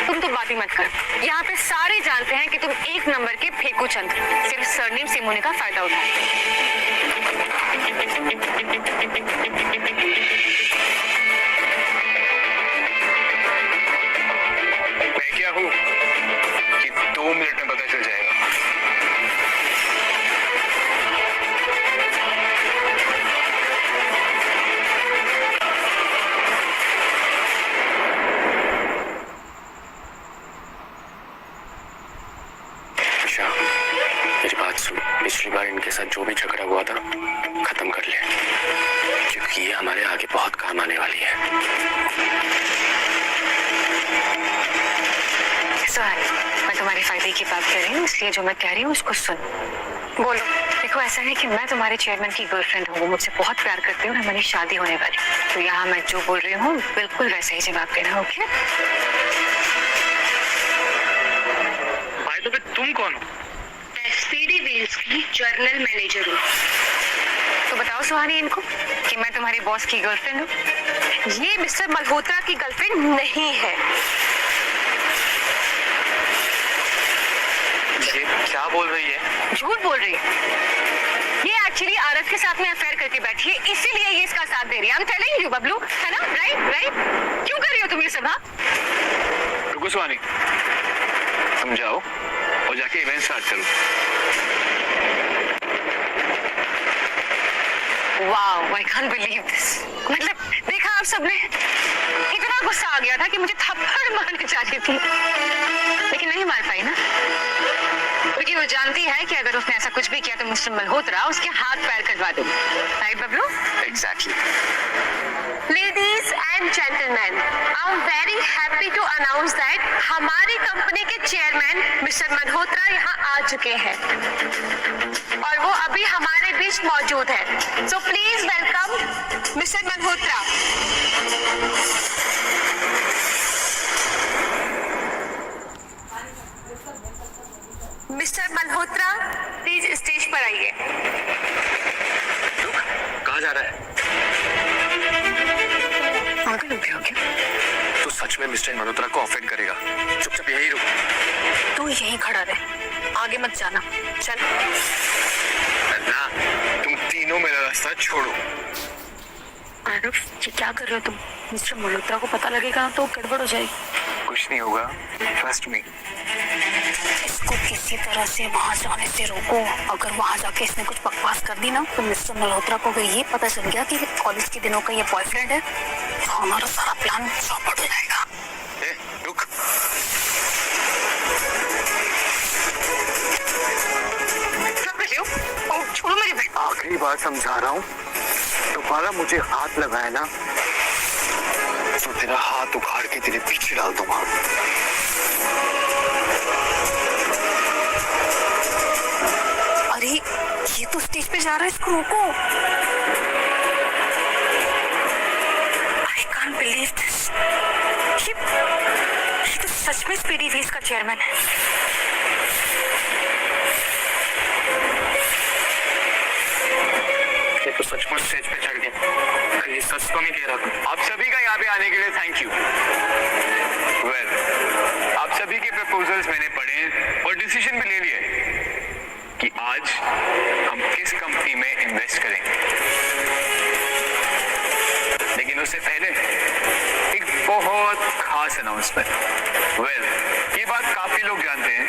तुम तो बात ही मत करो। यहाँ पे सारे जानते हैं कि तुम एक नंबर के फेकू चंद, सिर्फ सरनेम सिमोने का फायदा उठाते। मैं क्या हूँ कि 2 मिनट में पता चल जाएगा। मेरी बात सुन, पिछली बार इनके साथ जो भी झगड़ा हुआ था खत्म कर ले, क्योंकि ये हमारे आगे बहुत काम आने वाली है। सॉरी, मैं तुम्हारे फायदे की बात कर रही हूँ, इसलिए जो मैं कह रही हूँ उसको सुन। बोलो। देखो, ऐसा है कि मैं तुम्हारे चेयरमैन की गर्लफ्रेंड हूँ, वो मुझसे बहुत प्यार करती हूँ और हमारी शादी होने वाली, तो यहाँ मैं जो बोल रही हूँ बिल्कुल वैसे ही जवाब देना, ओके? भाई तो फिर तुम कौन हो? स्पीडी व्हील्स की जर्नल मैनेजर हूँ। तो बताओ सुहानी इनको कि मैं तुम्हारे बॉस की गर्लफ्रेंड हूँ। ये मिस्टर मल्होत्रा की गर्लफ्रेंड नहीं है। ये क्या बोल रही है? झूठ बोल रही है। ये एक्चुअली आरव के साथ में अफेयर करके बैठी है, इसीलिए ये इसका साथ दे रही है। I'm telling you, बबलू, है ना? राइट? क्यों कर रही हो तुम ये सब? हाँ, रुको सुहानी, तुम जाओ और जाके इवेंट स्टार्ट करो। Wow, I can't believe this। मतलब देखा आप सबने, इतना गुस्सा आ गया था कि मुझे थप्पड़ मारना चाहती थी, लेकिन नहीं मार पाई ना, क्योंकि वो जानती है कि अगर उसने ऐसा कुछ भी किया तो मिस्टर मल्होत्रा उसके हाथ पैर कटवा देंगे। Right Bablu? Exactly. Ladies and gentlemen, I'm very happy to announce that हमारी कंपनी के चेयरमैन मिस्टर मल्होत्रा यहाँ आ चुके हैं और वो अभी हमारे बीच मौजूद है। So please welcome mister Malhotra. Mister Malhotra, please stage पर आइए। कहाँ जा रहा है? पागल हो गया क्या? तू सच में मिस्टर मल्होत्रा को ऑफेंड करेगा? चुपचाप यही रुक। तू यहीं खड़ा रहे, आगे मत जाना। चल। ना, तुम तीनों मेरा रास्ता छोड़ो। आरव, ये क्या कर रहे हो तुम? मिस्टर मल्होत्रा को पता लगेगा तो गड़बड़ हो जाएगी। कुछ नहीं होगा, ट्रस्ट मी। इसको किसी तरह से वहां जाने से रोको। अगर वहां जाके इसने कुछ बकवास कर दी ना तो मिस्टर मल्होत्रा को अगर ये पता चल गया कि कॉलेज के दिनों का ये बॉयफ्रेंड है तो हमारा सारा प्लान चौपट हो जाएगा। रुक, छोड़ो मेरी बहन। आखिरी बार समझा रहा हूँ, दोबारा मुझे हाथ लगाया ना तो तेरा हाथ उखाड़ के तेरे पीछे डाल दूंगा। अरे ये तो स्टेज पे जा रहा है, इसको रोको। I can't believe this. ये तो सच में स्पीडी व्हील्स का चेयरमैन है। ये तो सचमुच स्टेज पे चढ़ गया। ये सच तो नहीं कह रहा था। आप सभी का यहाँ पे आने के लिए थैंक यू। वेल, आप सभी के प्रपोजल्स मैंने पढ़े और डिसीजन भी ले लिए कि आज हम किस कंपनी में इन्वेस्ट करेंगे। लेकिन उससे पहले एक बहुत खास अनाउंसमेंट। वेल, ये बात काफी लोग जानते हैं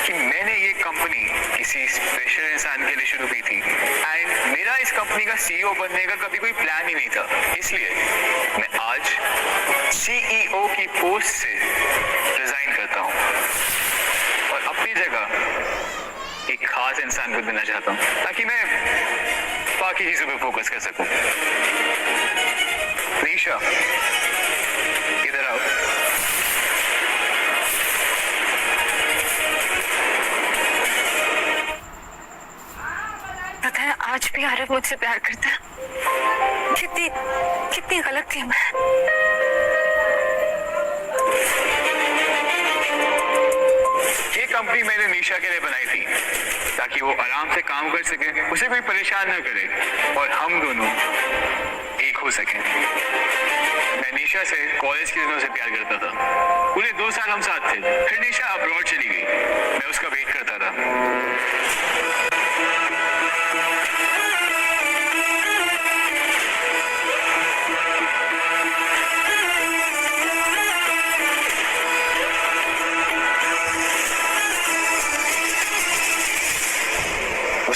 कि मैंने ये कंपनी किसी स्पेशल इंसान के लिए शुरू की थी एंड मेरा इस कंपनी का सीईओ बनने का कभी कोई प्लान ही नहीं था। इसलिए मैं आज सीईओ की पोस्ट से रिजाइन करता हूँ और अपनी जगह एक खास इंसान को देना चाहता हूँ ताकि मैं बाकी चीजों पे फोकस कर सकूं। निशा, इधर आओ। पता है आज भी आरव मुझसे प्यार करता है। कितनी गलत थी मैं। ये कंपनी मैंने निशा के लिए बनाई थी ताकि वो आराम से काम कर सके, उसे कोई परेशान ना करे और हम दोनों एक हो सके। मैं निशा से कॉलेज के दिनों से प्यार करता था। पूरे 2 साल हम साथ थे। फिर निशा अब्रॉड चली गई। मैं उसका वेट करता था।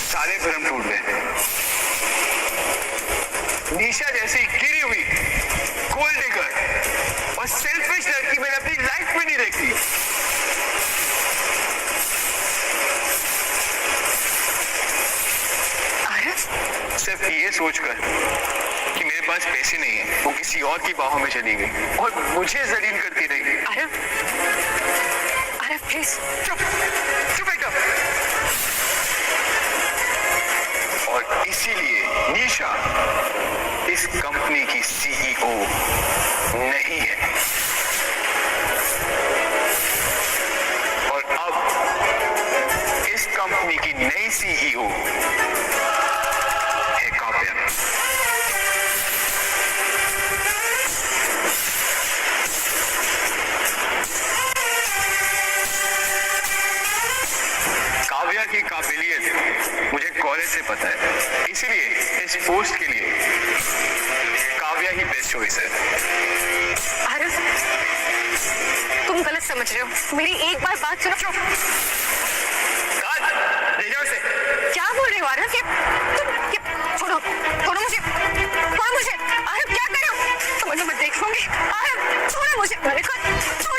सारे भ्रम टूट गए। निशा जैसी गिरी हुई गोल्ड डिगर और सेल्फिश लड़की मैंने अपनी लाइफ में नहीं देखी। सिर्फ ये सोचकर कि मेरे पास पैसे नहीं है वो किसी और की बाहों में चली गई और मुझे जलील करती रही। अरे प्लीज चुप एकदम। और इसीलिए निशा इस कंपनी की सीईओ नहीं है और अब इस कंपनी की नई सीईओ है काव्या। काव्या की काबिलियत मुझे कॉलेज से पता है, इसीलिए इस पोस्ट के लिए काव्या ही बेस्ट चॉइस है। आरव, तुम गलत समझ रहे हो। मेरी एक बार बात सुनो। क्या बोल रहे हो आरव? छोड़ो छोड़ो मुझे, छोड़ो मुझे। आरव क्या कर रहे हो? तुम्हें मैं देखूंगी। आरव छोड़ो मुझे, मेरे को छोड़ो।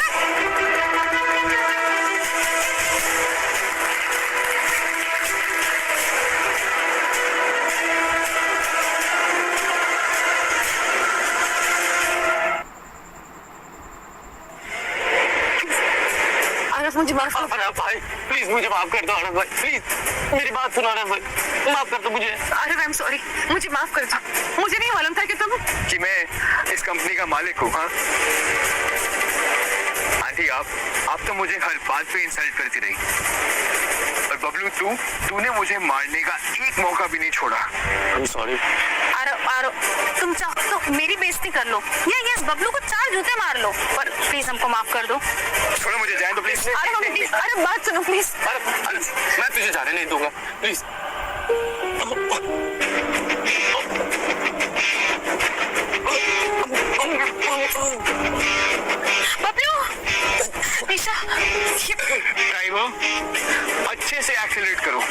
मुझे माफ कर। आरव भाई प्लीज मुझे माफ कर दो। आरव भाई प्लीज मेरी बात सुनो। आरव भाई माफ कर दो मुझे। आरव आई एम सॉरी, मुझे माफ कर दो। मुझे नहीं मालूम था कि मैं इस कंपनी का मालिक हूँ। हाँ आंटी, आप तो मुझे हर बात पे इंसल्ट करती रही और बबलू तूने मुझे मारने का एक मौका भी नहीं छोड़ा। I'm sorry। आरव तुम चाहो तो मेरी बेइज्जती कर लो या यस बबलू को 4 जूते मार लो, पर प्लीज हमको माफ कर दो। छोड़ो मुझे, जाए तो प्लीज। अरे बात सुनो प्लीज। मैं तुझे जाने नहीं दूंगा प्लीज। बबलू, निशा, ड्राइवर अच्छे से एक्सेलरेट करो।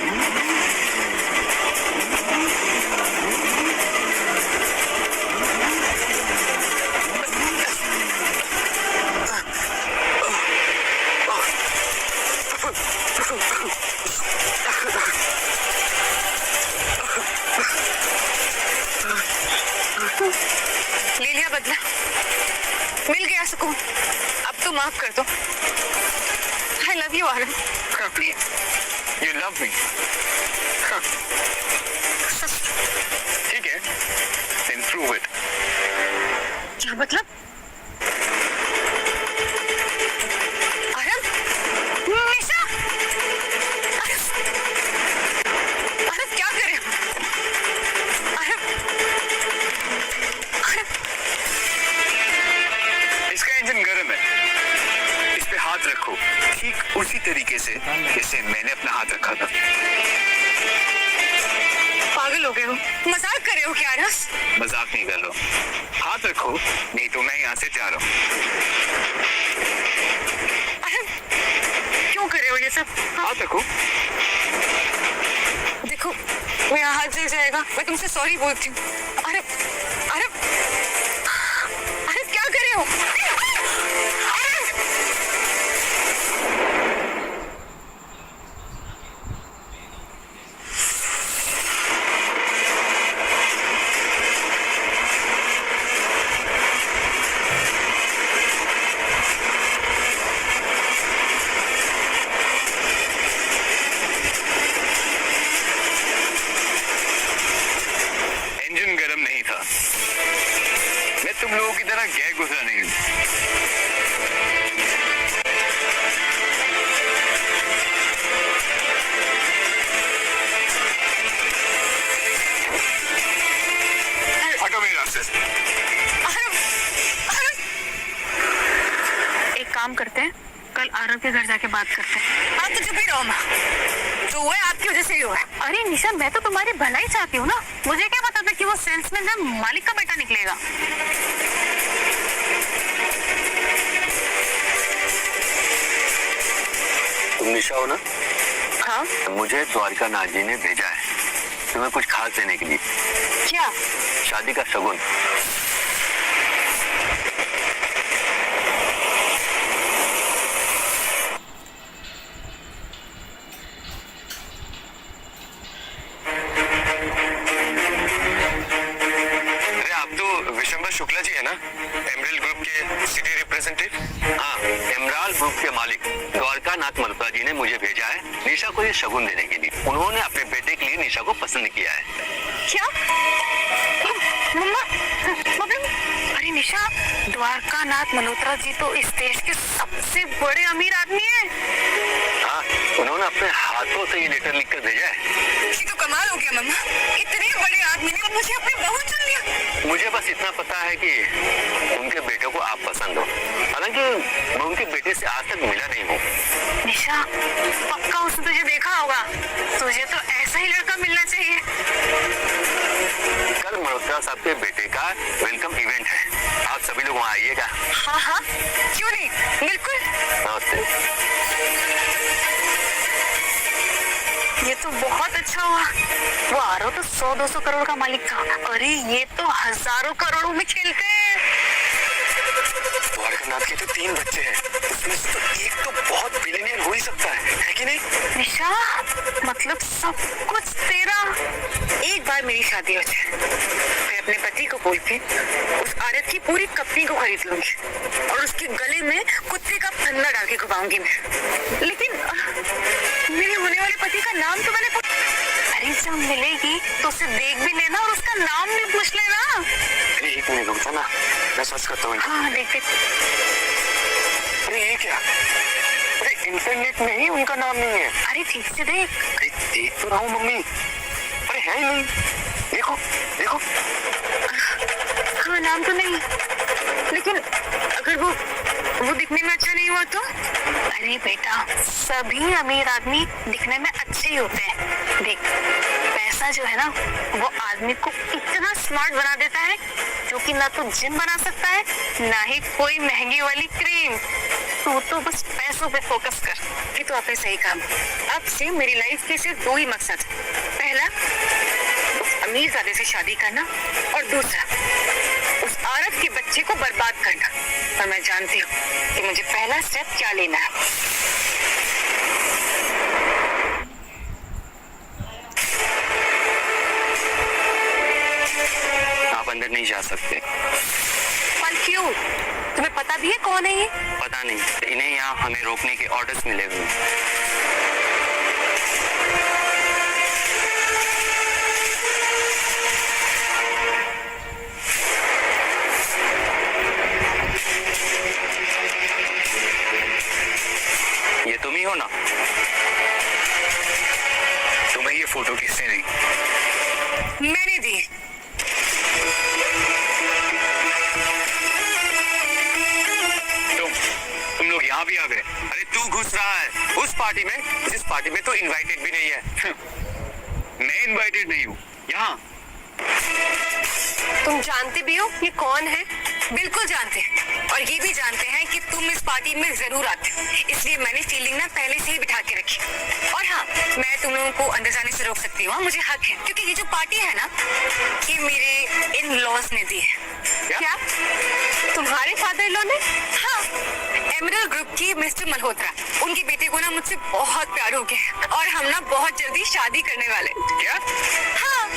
ले लिया बदला, मिल गया सुकून। अब तो माफ कर दो। I love you Aarav. You love me? ठीक है, then prove it. क्या मतलब? आरव, निशा, आरव क्या कर रहे हो? आरव, इसका इंजन गर्म है, इस पे हाथ रखो ठीक उसी तरीके से जैसे मैंने अपना हाथ रखा था। पागल हो गए हो? मजाक कर रहे हो क्या आरव? मजाक नहीं कर लो, हाथ रखो नहीं तो मैं यहाँ से जा रहा हूँ। आरव, क्यों कर रहे हो ये सब? हाथ रखो। देखो मेरा हाथ जल जाएगा, मैं तुमसे सॉरी बोलती हूँ। अरे अरे अरे क्या कर रहे हो? इंजन गर्म नहीं था, मैं तुम लोगों की तरह गैर गुजरा नहीं हूँ। हटो मेरे रास्ते से। आरव, आरव। एक काम करते हैं, कल आरव के घर जाके बात करते हैं। आप तो चुप ही रहो माँ, जो हुआ है आपकी वजह से ही हुआ है। अरे निशा, मैं तो तुम्हारी भलाई चाहती हूँ ना, मुझे क्या पता था कि वो सेल्समैन ना मालिक का बेटा निकलेगा। तुम निशा हो ना? हाँ, मुझे द्वारका नाथ जी ने भेजा है तुम्हें कुछ खास देने के लिए। क्या? शादी का शगुन। अरे आप तो विशंबर शुक्ला जी है ना, एमरल ग्रुप के सिटी रिप्रेजेंटेटिव? हाँ, एमराल ग्रुप के मालिक द्वारका नाथ मल्होत्रा जी ने मुझे भेजा है निशा को ये शगुन देने के लिए। उन्होंने अपने बेटे के लिए निशा को पसंद किया है। क्या? मम्मा, बबलू, अरे निशा, द्वारका नाथ मल्होत्रा जी तो इस देश के सबसे बड़े अमीर आदमी हैं। हाँ, उन्होंने अपने हाथों से ये लेटर लिखकर भेजा है। ये तो कमाल हो गया मम्मा, इतने बड़े आदमी ने मुझे अपनी बहू चुन लिया। मुझे बस इतना पता है कि उनके बेटे को आप पसंद हो, हालांकि मैं उनके बेटे से आज तक मिला नहीं हूँ। निशा, पक्का उसने तुझे देखा होगा, तुझे तो ऐसा ही लड़का मिलना चाहिए। कल मल्होत्रा साहब के बेटे का वेलकम इवेंट है, आप सभी लोग वहाँ आइएगा। हाँ हाँ, क्यों नहीं, बिल्कुल। नमस्ते। ये तो बहुत अच्छा हुआ, वो आरव तो 100-200 करोड़ का मालिक था, अरे ये तो हजारों करोड़ों में खेलते हैं। द्वारका नाथ के तो 3 बच्चे हैं, उसमें से तो एक तो बहुत बिलियनियर हो ही सकता है कि नहीं? निशा, मतलब सब कुछ तेरा। एक बार मेरी शादी हो जाए, मैं अपने पति को बोल के उस औरत की पूरी कंपनी को खरीद लूंगी और उसके गले में कुत्ते का फंदा डाल के घुमाऊंगी मैं। लेकिन मेरे होने वाले पति का नाम तो मैंने अरे जब मिलेगी तो उसे देख भी लेना और उसका नाम भी पूछ लेना। अरे एक मिनट रुकता ना, मैं सर्च करता हूँ। हाँ देख। अरे ये क्या? अरे इंटरनेट में ही उनका नाम नहीं है। अरे ठीक से देख। अरे देख तो रहा हूँ मम्मी, अरे है ही नहीं। देखो देखो। हाँ नाम तो नहीं, लेकिन अगर वो दिखने में अच्छा नहीं हुआ तो? अरे बेटा, सभी अमीर आदमी दिखने में अच्छे ही होते हैं। देख, पैसा गुस्सा जो है ना वो आदमी को इतना स्मार्ट बना देता है जो कि ना तो जिम बना सकता है ना ही कोई महंगी वाली क्रीम। तू तो बस पैसों पे फोकस कर। ये तो आपने सही कहा। अब से मेरी लाइफ के सिर्फ दो ही मकसद, पहला उस अमीरजादे से शादी करना और दूसरा उस औरत के बच्चे को बर्बाद करना। और मैं जानती हूँ कि मुझे पहला स्टेप क्या लेना है। आप अंदर नहीं जा सकते। पर क्यों? तुम्हें पता भी है कौन है ये? पता नहीं, इन्हें यहाँ हमें रोकने के ऑर्डर्स मिले हुए हैं। ये तुम ही हो ना? तुम्हें ये फोटो किसने दी? मैंने दी। तुम लोग यहाँ भी आ गए? अरे तू घुस रहा है उस पार्टी में जिस पार्टी में तो इनवाइटेड भी नहीं है। मैं इनवाइटेड नहीं हूँ यहाँ। तुम जानते भी हो ये कौन है? बिल्कुल जानते हैं और ये भी जानते हैं कि तुम इस पार्टी में जरूर आते हो, इसलिए मैंने फीलिंग ना पहले से ही बिठा के रखी। और हाँ, मैं तुम लोगों को अंदर जाने से रोक सकती हूँ, मुझे हक है, क्योंकि ये जो पार्टी है ना ये मेरे इन लॉज ने दी है। क्या तुम्हारे फादर इन लॉ ने? हाँ, एमरल्ड ग्रुप की मिस्टर मल्होत्रा, उनके बेटे को ना मुझसे बहुत प्यार हो गया और हम ना बहुत जल्दी शादी करने वाले। क्या? हाँ,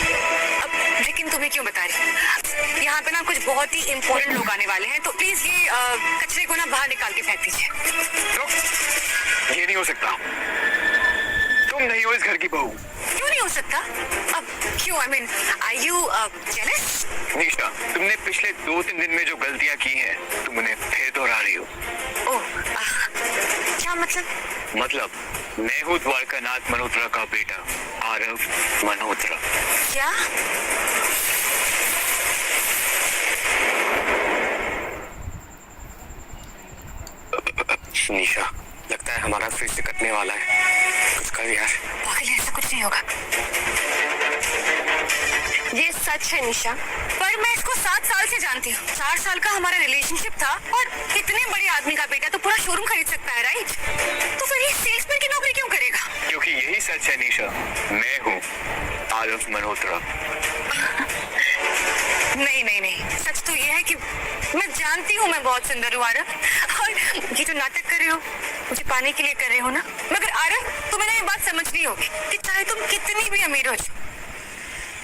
अब लेकिन तुम्हें क्यों बता रही? यहाँ पे ना कुछ बहुत ही इम्पोर्टेंट लोग आने वाले हैं, तो प्लीज ये कचरे को ना बाहर निकाल के फेंक दीजिए। रुक, ये नहीं हो सकता। तुम नहीं हो इस घर की बहू। क्यों नहीं हो सकता? अब क्यों? I mean, are you jealous? Nisha, तुमने पिछले 2-3 दिन में जो गलतियां की हैं, तुम उन्हें फिर दोहरा रही हो। ओह, क्या मतलब? मतलब मैं हूँ द्वारकानाथ मल्होत्रा का बेटा आरव मल्होत्रा। क्या? निशा, लगता है हमारा फ्रिज से कटने वाला है। कुछ कर यार। पागल है, ऐसा कुछ नहीं होगा। ये सच है निशा। पर मैं इसको 7 साल से जानती हूँ। 4 साल का हमारा रिलेशनशिप था और इतने बड़े आदमी का बेटा तो पूरा शोरूम खरीद सकता है, राइट? तो फिर ये सेल्समैन की नौकरी क्यों करेगा? क्योंकि यही सच है निशा, मैं हूँ आरव मल्होत्रा। नहीं नहीं नहीं, सच तो ये है कि मैं जानती हूँ मैं बहुत सुंदर हूँ आरव, और ये जो नाटक कर रहे हो मुझे पाने के लिए कर रहे हो ना। मगर आरव, तुम्हें ना ये बात समझनी होगी कि चाहे तुम कितनी भी अमीर हो जाओ,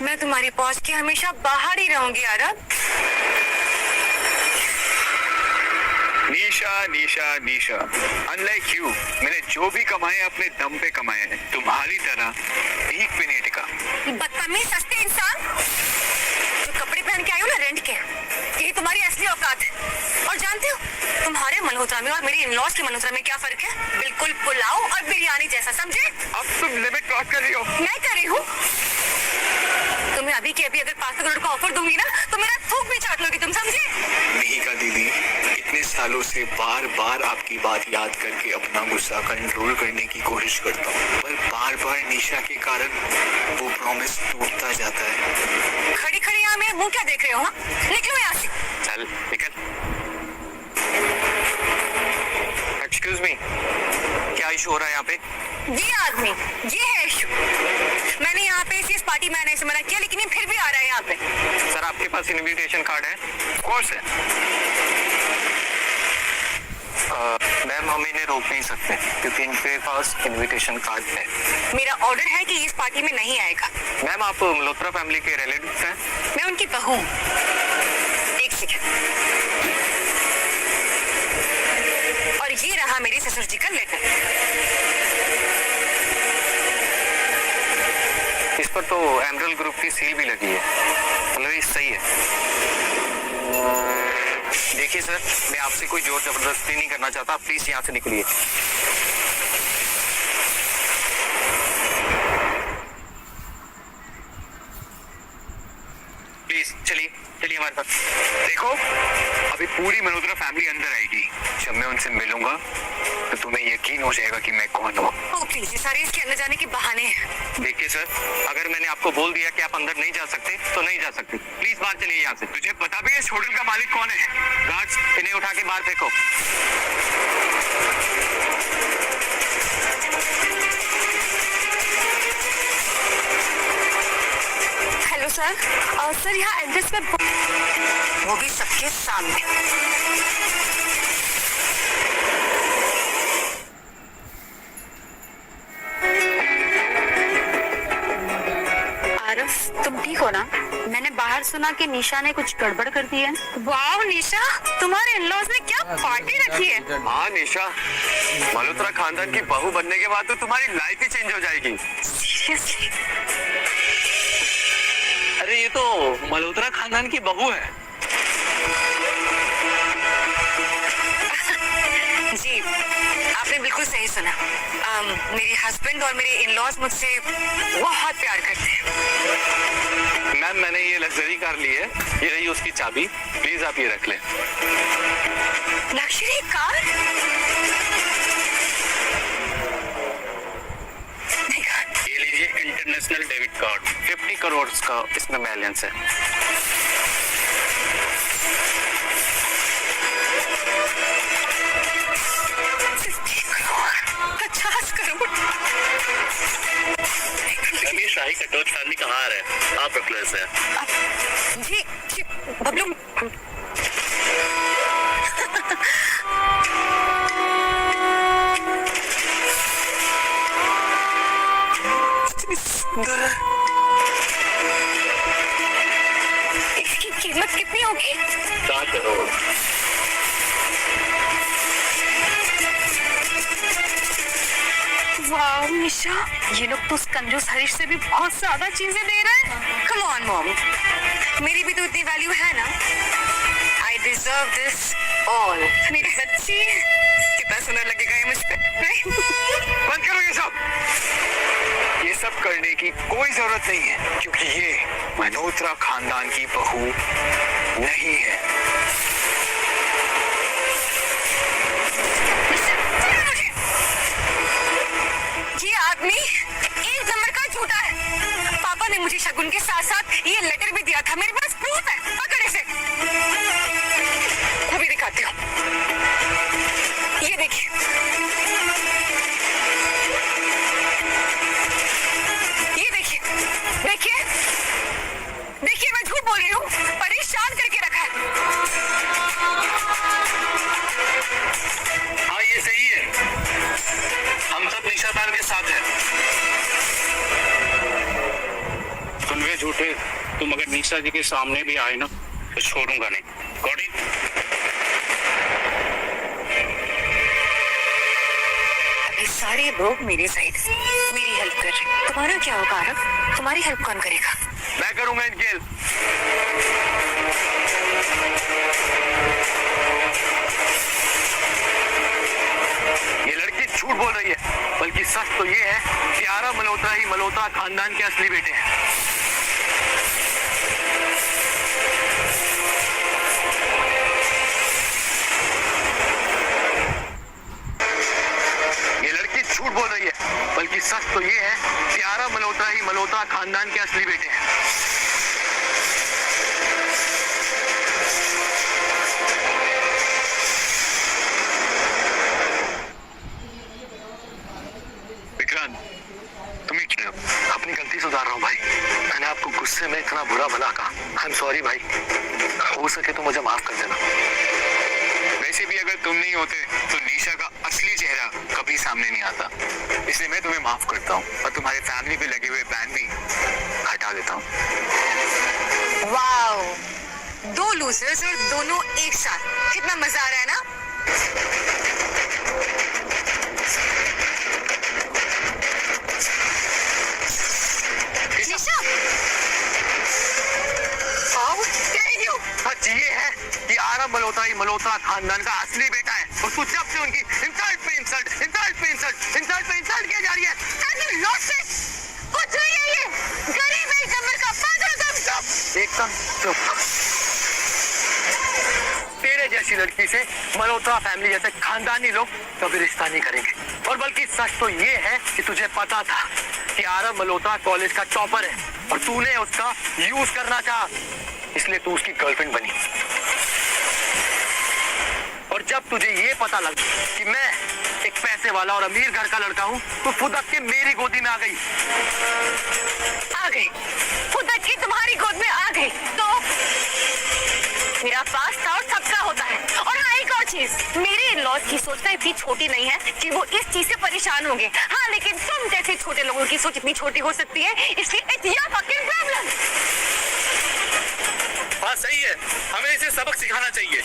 मैं तुम्हारी पहुंच के हमेशा बाहर ही रहूंगी आरव। निशा निशा निशा, अनलाइक यू, मैंने जो भी कमाए अपने दम पे कमाए हैं, तुम्हारी तरह भीख पे नहीं टिका। बदतमीज सस्ते इंसान, जो कपड़े पहन के आए हो ना रेंट के, यही तुम्हारी असली औकात है। और जानते हो तुम्हारे मल्होत्रा में और मेरे इन-लॉज के मल्होत्रा में क्या फर्क है? बिल्कुल पुलाव और बिरयानी जैसा, समझे? अब तुम लिमिट क्रॉस कर रही हो। मैं कर रही हूँ। तुम्हें अभी के अभी अगर 5 करोड़ का ऑफर दूंगी ना तो मेरा थूक भी चाट लोगी तुम, समझे? मिहिका दीदी, इतने सालों से बार बार आपकी बात याद करके अपना गुस्सा कंट्रोल करने की कोशिश करता हूँ, पर बार बार निशा के कारण वो प्रॉमिस टूटता जाता है। खड़ी खड़ी यहाँ मेरा मुंह क्या देख रहे हो? हाँ? निकलो यहाँ से। चल निकल। एक्सक्यूज मी, क्या इशू हो रहा है यहाँ पे? ये आदमी, ये है इशू। मैंने यहाँ पे इस पार्टी में आने से मना किया, लेकिन ये फिर भी आ रहा है यहाँ पे। सर, आपके पास इनविटेशन कार्ड है? कोर्स है। मैम, हम इन्हें रोक नहीं सकते क्योंकि इनके पास इनविटेशन कार्ड है। मेरा ऑर्डर है कि इस पार्टी में नहीं आएगा। मैम, आप मल्होत्रा फैमिली के रिलेटिव्स हैं? मैं उनकी बहू हूँ। एक सेकंड। और ये रहा मेरे ससुर जी का लेटर। इस पर तो एमरल्ड ग्रुप की सील भी लगी है, मतलब ये सही है। देखिए सर, मैं आपसे कोई जोर जबरदस्ती नहीं करना चाहता, प्लीज यहाँ से निकलिए। प्लीज चलिए चलिए हमारे पास। देखो, अभी पूरी मल्होत्रा फैमिली अंदर आएगी, जब मैं उनसे मिलूंगा तो तुम्हें यकीन हो जाएगा कि मैं कौन हूँ। ओ प्लीज, ये सारे इसके अंदर जाने के बहाने हैं। देखिए सर, अगर मैंने आपको बोल दिया कि आप अंदर नहीं जा सकते तो नहीं जा सकते। प्लीज बाहर चलिए यहाँ से। तुझे पता भी है इस होटल का मालिक कौन है? गार्ड्स, इन्हें उठा के बाहर फेंको। हेलो सर, सर यहाँ एड्रेस पे, वो भी सबके सामने। आरफ, तुम ठीक हो ना? मैंने बाहर सुना कि निशा ने कुछ गड़बड़ कर दी है। वाह निशा, तुम्हारे इन-लॉज ने क्या पार्टी रखी है। हाँ निशा, मल्होत्रा खानदान की बहू बनने के बाद तो तुम्हारी लाइफ ही चेंज हो जाएगी। Seriously? अरे ये तो मल्होत्रा खानदान की बहू है। जी, आपने बिल्कुल सही सुना। मेरे हस्बैंड और मेरे इन-लॉज मुझसे बहुत प्यार करते हैं। मैम, मैंने ये लग्जरी कार ली है, ये रही उसकी चाबी, प्लीज आप ये रख लें। Luxury car? ये लीजिए इंटरनेशनल डेबिट कार्ड, 50 करोड़ का इसमें बैलेंस है। 50 करोड़। अभी शाही कटोच फैमिली का हार है, आप रख लो इसे। जी जी बबलू, इसकी कीमत कितनी होगी? 4 करोड़। वाह निशा, ये लोग तो उस कंजूस हरीश से भी बहुत ज्यादा चीजें दे रहे हैं। कम ऑन मॉम, मेरी भी तो इतनी वैल्यू है ना। I deserve this all. मेरी बच्ची, कितना सुंदर लगेगा ये मुझ पे। बंद करो ये सब। ये सब करने की कोई जरूरत नहीं है, क्योंकि ये मल्होत्रा खानदान की बहू नहीं है। ये आदमी एक नंबर का झूठा है। पापा ने मुझे शगुन के साथ साथ ये लेटर भी दिया था। मेरे पास प्रूफ है, पकड़ इसे। अभी दिखाती हूँ, ये देखिए। ये देखिए, देखिए देखिए, मैं झूठ बोल रही हूँ। परेशान करके रखा है। हाँ ये सही है, हम सब निशा खान के साथ हैं। सुन वे झूठे, तुम अगर निशा जी के सामने भी आए ना तो छोड़ूंगा नहीं। Got it? अभी सारे लोग मेरे साइड मेरी हेल्प कर रहे हैं। तुम्हारा क्या होगा आरव? तुम्हारी हेल्प कौन करेगा? मैं करूंगा इनकी हेल्प। ये लड़की झूठ बोल रही है, बल्कि सच तो ये है कि आरव मल्होत्रा ही मल्होत्रा खानदान के असली बेटे हैं। ये लड़की झूठ बोल रही है, बल्कि सच तो ये है कि आरव मल्होत्रा ही मल्होत्रा खानदान के असली बेटे हैं। विक्रांत, तुम ही क्यों? अपनी गलती सुधार रहा हूँ भाई। मैंने आपको गुस्से में इतना बुरा भला कहा। आई एम सॉरी भाई। हो सके तो मुझे माफ कर देना। वैसे भी अगर तुम नहीं होते तो निशा का असली चेहरा कभी सामने नहीं आता, इसलिए मैं तुम्हें माफ करता हूँ और तुम्हारे फैमिली पे लगे हुए बैन भी हटा देता हूँ। वाओ, 2 लूजर्स और दोनों एक साथ। कितना मजा आ रहा है ना? निशा, आओ, सच ये है कि आरव मल्होत्रा ही मल्होत्रा खानदान का असली बेटा है, और कुछ जब से उनकी इंसल्ट पे इंसल्ट, इंसल्ट पे इंसल्ट, इंसल्ट पे इंसल्ट किया जा रही है। कुछ नहीं है ये, गरीब एक नंबर का पागल। एकदम चुप। तेरे जैसी लड़की से मल्होत्रा फैमिली जैसे खानदानी लोग कभी रिश्ता नहीं करेंगे। और बल्कि सच तो ये है कि तुझे पता था कि आरव मल्होत्रा कॉलेज का टॉपर है और तूने उसका यूज करना चाहा, इसलिए तू उसकी गर्लफ्रेंड बनी। और जब तुझे ये पता लगा कि मैं एक पैसे वाला और अमीर घर का लड़का हूँ, तो फुदक के मेरी गोदी में आ गई। फुदक के तुम्हारी गोद में आ गई तो मेरा पास था और सबका होता है। और हाँ, एक और चीज, मेरे इन-लॉज की सोच ना इतनी छोटी नहीं है कि वो इस चीज से परेशान होंगे। हाँ, लेकिन तुम जैसे छोटे लोगों की सोच इतनी छोटी हो सकती है, इसलिए इट्स योर फकिंग प्रॉब्लम। हाँ सही है, हमें इसे सबक सिखाना चाहिए।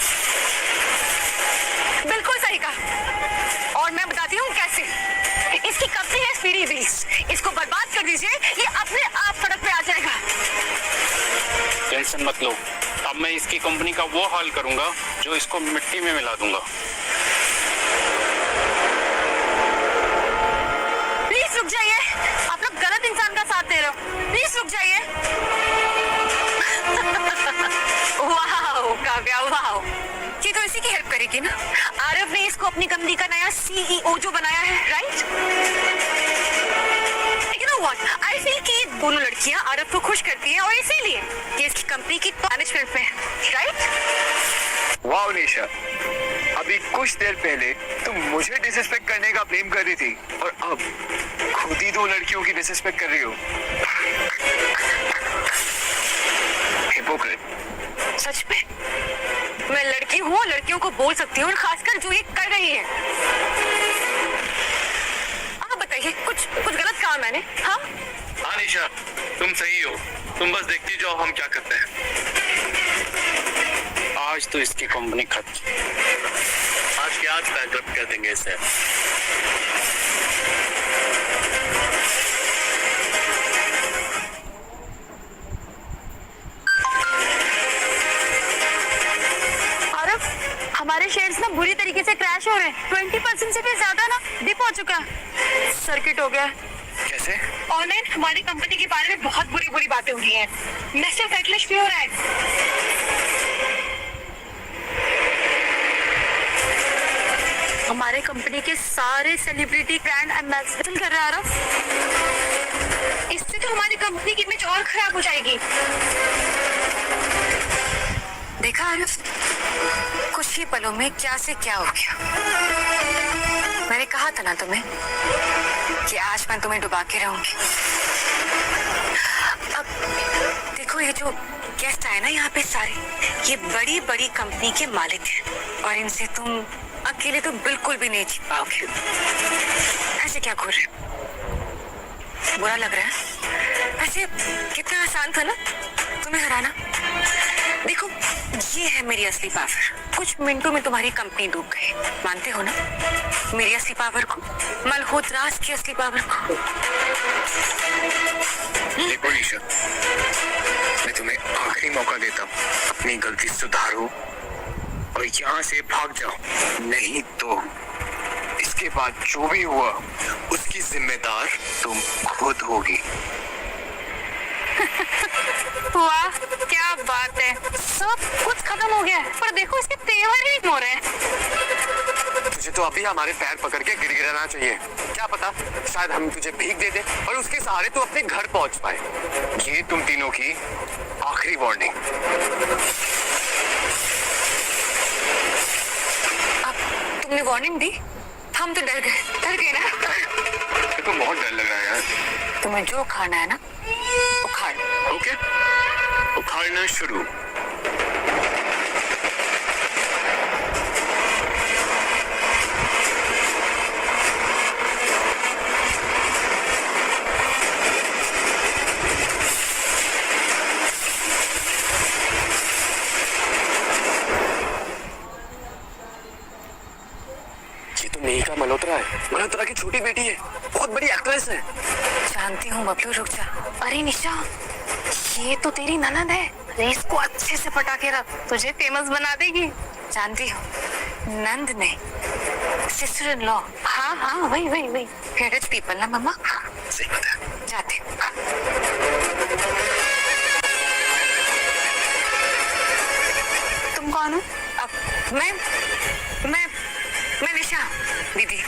बिल्कुल सही कहा, और मैं बताती हूँ कैसे। इसकी कंपनी है स्पीडी व्हील्स, इसको बर्बाद कर दीजिए, ये अपने आप सड़क पे आ जाएगा। टेंशन मत लो, अब मैं इसकी कंपनी का वो हाल करूंगा जो इसको मिट्टी में मिला दूंगा। प्लीज रुक जाइए, आप लोग गलत इंसान का साथ दे रहे हो, प्लीज रुक जाइए। वाह काव्या, वाह, ये तो इसी की हेल्प करेगी ना। आरव ने इसको अपनी कंपनी का नया सीईओ जो बनाया है, right? You know what, I feel कि दोनों लड़कियां आरव को खुश करती हैं और इसीलिए ये इसकी कंपनी की मैनेजमेंट में है, राइट? वाह निशा, अभी कुछ देर पहले तुम मुझे डिसरिस्पेक्ट करने का ब्लेम कर रही थी और अब खुद ही दो लड़कियों की डिसरिस्पेक्ट कर रही हो। हिपोक्रेट। सच में मैं लड़की हूँ, लड़कियों को बोल सकती हूँ, और खासकर जो ये कर रही है। आप बताइए, कुछ गलत कहा मैंने? हाँ निशा, तुम सही हो, तुम बस देखती जाओ हम क्या करते हैं। आज तो इसकी कंपनी खत्म। आज के आज बैंकरप्ट कर देंगे इसे। हमारे शेयर्स ना बुरी तरीके से क्रैश हो रहे हैं। 20% से भी ज्यादा ना डिप हो चुका है, सर्किट हो गया। कैसे? ऑनलाइन हमारी कंपनी के बारे में बहुत बुरी बातें हो रही हैं। मैसेज बैकलिस्ट भी हो रहा है। हमारे कंपनी के सारे सेलिब्रिटी ब्रांड एम्बेसडर कर रहा है। इससे तो हमारी कंपनी की इमेज और खराब हो जाएगी। देखा आरव, कुछ ही पलों में क्या से क्या हो गया। मैंने कहा था ना तुम्हें कि आज मैं तुम्हें डुबा के रहूंगी। अब देखो, ये जो गेस्ट आए ना यहाँ पे सारे, ये बड़ी बड़ी कंपनी के मालिक हैं और इनसे तुम अकेले तो बिल्कुल भी नहीं जीत पाओगे। ऐसे क्या घूर रहे हो? बुरा लग रहा है? ऐसे कितना आसान था ना तुम्हें हराना। देखो, ये है मेरी असली पावर। कुछ मिनटों में तुम्हारी कंपनी डूब गई, मानते हो ना? मेरी असली पावर को, मल्होत्रास की असली पावर को। देखो निशा, मैं तुम्हें आखिरी मौका देता हूँ, अपनी गलती सुधारो और यहाँ से भाग जाओ, नहीं तो इसके बाद जो भी हुआ उसकी जिम्मेदार तुम खुद होगी। वाह, क्या बात है, सब कुछ खत्म हो गया है, पर देखो इसके तेवर ही नहीं हो रहे हैं। तुझे तो अभी हमारे पैर पकड़ के गिड़गिड़ाना चाहिए। क्या पता, शायद हम तुझे भीख दे दे और उसके सहारे तू अपने घर पहुंच पाए। ये तुम तीनों की आखिरी वार्निंग। अब तुमने वार्निंग दी, हम तो डर गए ना। तो बहुत डर लग रहा है यार। तुम्हें जो खाना है ना, उखाड़। ओके, उखाड़ना शुरू। ये तो मेघा मल्होत्रा है, मल्होत्रा की छोटी बेटी है, बहुत बड़ी एक्ट्रेस है। जानती हूँ बबलू, रुक जा। अरे निशा, ये तो तेरी ननद है, इसको अच्छे से पटा के रख, तुझे फेमस बना देगी। जानती हूँ, नंद नहीं, सिस्टर इन लॉ। हाँ हाँ, वही रिच पीपल ना मम्मा। सही बात है। जाते हैं। तुम कौन हो? अब मैं निशा दीदी,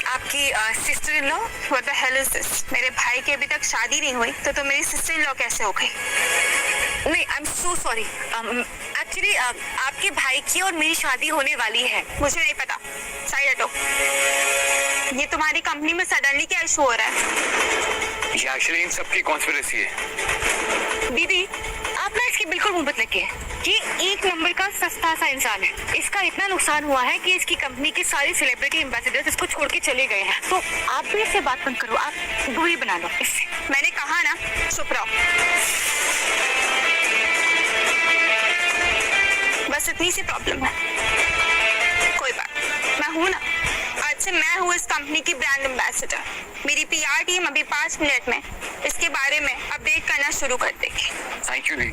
आपकी sister in law. What the hell is this? मेरे भाई की अभी तक शादी नहीं हुई तो मेरी सिस्टर इन लॉ कैसे हो गई? नहीं, I am so sorry. Actually आपके भाई की और मेरी शादी होने वाली है। मुझे नहीं पता, साइड हटो। ये तुम्हारी कंपनी में सडनली क्या इशू हो रहा है? ये एक्चुअली इन सबकी कॉन्स्पिरेसी है। दीदी, आप ना इसकी बिल्कुल मुंह मत लगे। ये एक नंबर का सस्ता सा इंसान है। इसका इतना नुकसान हुआ है कि इसकी कंपनी के सारे सेलिब्रिटी एम्बेसडर्स इसको छोड़ के चले गए हैं। तो आप भी इससे बात मत करो, आप दूरी बना लो इससे। मैंने कहा ना, चुप रहो। बस इतनी सी प्रॉब्लम है, कोई बात। मैं हूं ना, आज से मैं हूँ इस कंपनी की ब्रांड एम्बेसडर। मेरी पीआर टीम अभी 5 मिनट में इसके बारे में अपडेट करना शुरू कर देगी। थैंक यू दी।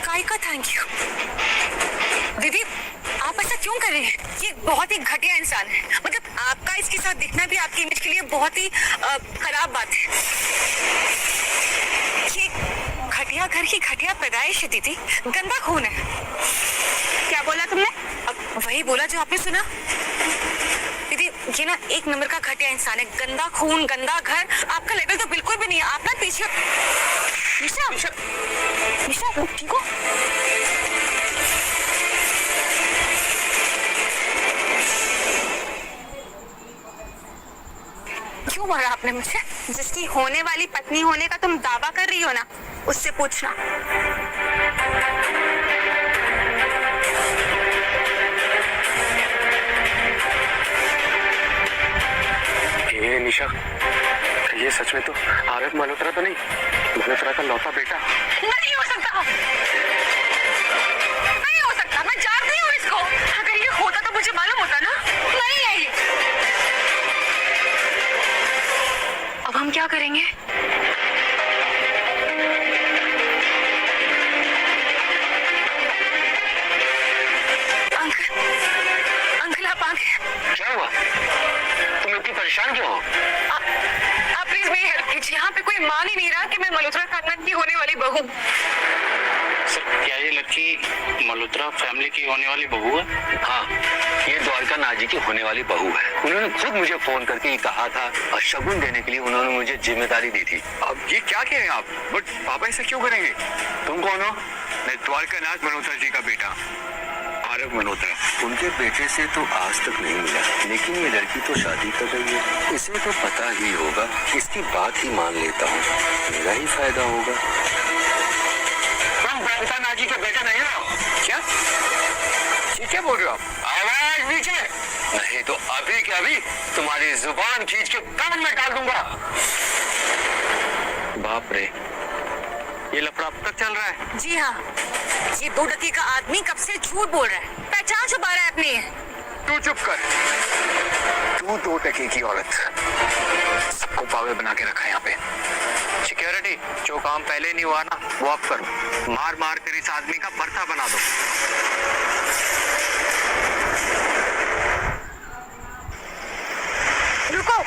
काय का थैंक यू दीदी, आप ऐसा क्यों कर रहे हैं? ये बहुत ही घटिया इंसान है। मतलब आपका इसके साथ दिखना भी आपकी इमेज के लिए बहुत ही खराब बात है। ये घटिया घर की घटिया पैदाइश है दीदी, गंदा खून है। क्या बोला तुमने? अब वही बोला जो आपने सुना। दीदी, ये ना एक नंबर का घटिया इंसान है। गंदा खून, गंदा घर। आपका लेवल तो बिल्कुल भी नहीं है। आप ना पीछे। निशा, निशा ठीक हो? क्यों मारा आपने मुझे? जिसकी होने वाली पत्नी होने का तुम दावा कर रही हो ना, उससे पूछना। ये निशा, ये सच में तो आरव मल्होत्रा तो नहीं, मल्होत्रा का लौता बेटा। नहीं हो सकता, नहीं हो सकता। मैं जानती हूँ इसको। अगर ये होता तो मुझे मालूम होता ना। नहीं है ये। अब हम क्या करेंगे? अंकल, अंकल आप आ गए। क्या हुआ? तुम इतनी परेशान क्यों हो? आप प्लीज मेरी हेल्प कीजिए। यहाँ पे कोई मान ही नहीं रहा कि मैं मल्होत्रा खानदान की होने वाली बहू। सर, क्या ये लड़की मल्होत्रा फैमिली की होने वाली बहू है? हाँ, ये द्वारका नाथ जी की होने वाली बहू है। उन्होंने खुद मुझे फोन करके ये कहा था और शगुन देने के लिए उन्होंने मुझे जिम्मेदारी दी थी। अब ये क्या कह रहे हैं आप? बट पापा ऐसा क्यों करेंगे? तुम कौन हो? मैं द्वारका नाथ मल्होत्रा जी का बेटा आरव मल्होत्रा। उनके बेटे से तो आज तक नहीं मिला, लेकिन ये लड़की तो शादी कर रही है। इसे तो पता ही होगा। इसकी बात ही मान लेता हूँ, मेरा ही फायदा होगा। तुम द्वारका नाथ जी के बेटे नहीं हो क्या? ये क्या बोल रहे हो आप? आवाज नीचे। नहीं तो अभी के अभी तुम्हारी जुबान खींच के कान में डाल दूंगा। बाप रे, ये लफड़ा अब तक चल रहा है? जी हाँ, ये 2 टके का आदमी कब से झूठ बोल रहा है, पहचान छुपा रहा है अपनी। तू चुप कर। तू 2 टके की औरत, सबको पागल बना के रखा है यहाँ पे। सिक्योरिटी, जो काम पहले नहीं हुआ ना वो अब करो। मार मार कर इस आदमी का भर्ता बना दो। रुको।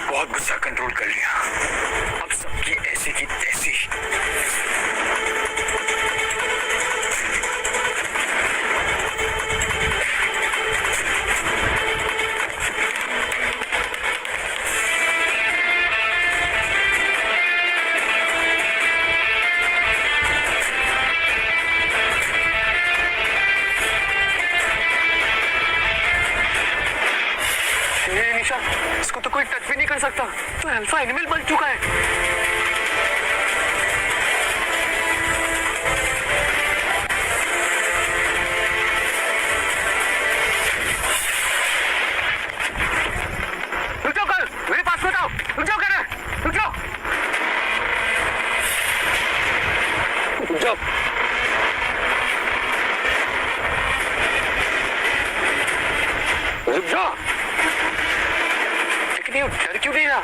बहुत गुस्सा कंट्रोल कर लिया, अब सबकी ऐसी की तैसी। निशा, इसको तो कोई टच भी नहीं कर सकता, तो अल्फा एनिमल बन चुका है। रुक जाओ कल, मेरे पास मत आओ। रुक जाओ कर, रुक जाओ, रुक जाओ। रुक जाओ। लेकिन ये डर क्यों नहीं रहा?